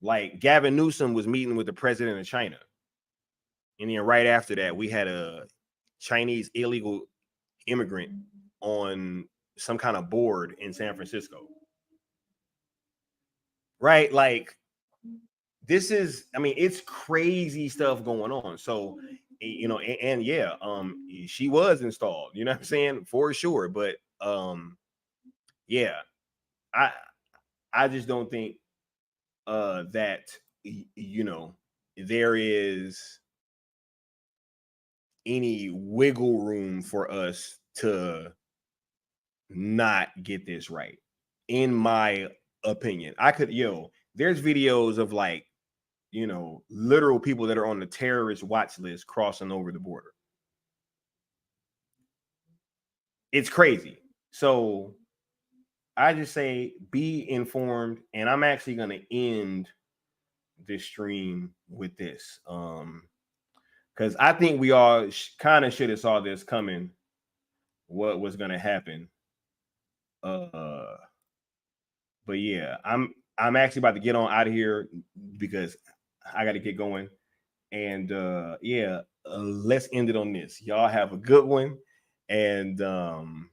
like Gavin Newsom was meeting with the president of China. And then right after that, we had a Chinese illegal immigrant on some kind of board in San Francisco. Right? Like, this is, I mean, it's crazy stuff going on. So, you know, and yeah, she was installed, you know what I'm saying? For sure. But yeah, I just don't think that, you know, there is any wiggle room for us to not get this right, in my opinion. There's videos of like, you know, literal people that are on the terrorist watch list crossing over the border. It's crazy. So I just say be informed, and I'm actually going to end this stream with this, because I think we all kind of should have saw this coming, what was going to happen. But yeah, I'm actually about to get on out of here because I got to get going. And yeah, let's end it on this. Y'all have a good one, and I'm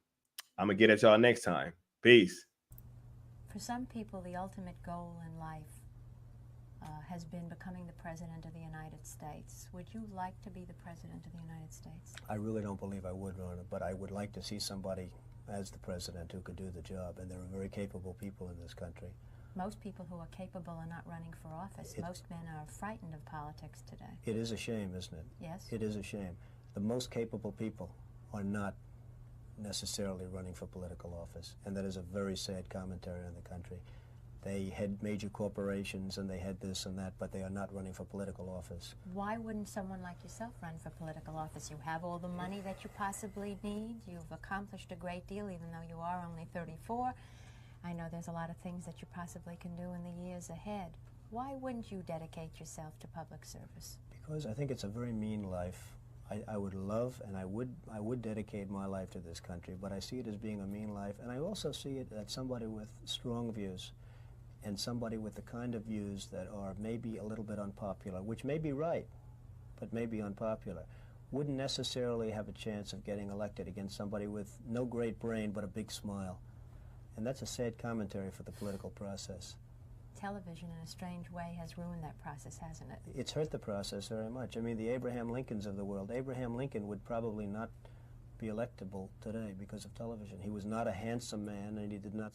gonna get at y'all next time. Peace. For some people, the ultimate goal in life has been becoming the President of the United States. Would you like to be the President of the United States? I really don't believe I would run it, but I would like to see somebody as the President who could do the job, and there are very capable people in this country. Most people who are capable are not running for office. Most men are frightened of politics today. It is a shame, isn't it? Yes. It is a shame. The most capable people are not necessarily running for political office, and that is a very sad commentary on the country. They had major corporations and they had this and that, but they are not running for political office. Why wouldn't someone like yourself run for political office? You have all the money that you possibly need. You've accomplished a great deal, even though you are only 34. I know there's a lot of things that you possibly can do in the years ahead. Why wouldn't you dedicate yourself to public service? Because I think it's a very mean life. I would love and I would dedicate my life to this country, but I see it as being a mean life, and I also see it as somebody with strong views and somebody with the kind of views that are maybe a little bit unpopular, which may be right, but may be unpopular, wouldn't necessarily have a chance of getting elected against somebody with no great brain but a big smile. And that's a sad commentary for the political process. Television, in a strange way, has ruined that process, hasn't it? It's hurt the process very much. I mean, the Abraham Lincolns of the world. Abraham Lincoln would probably not be electable today because of television. He was not a handsome man, and he did not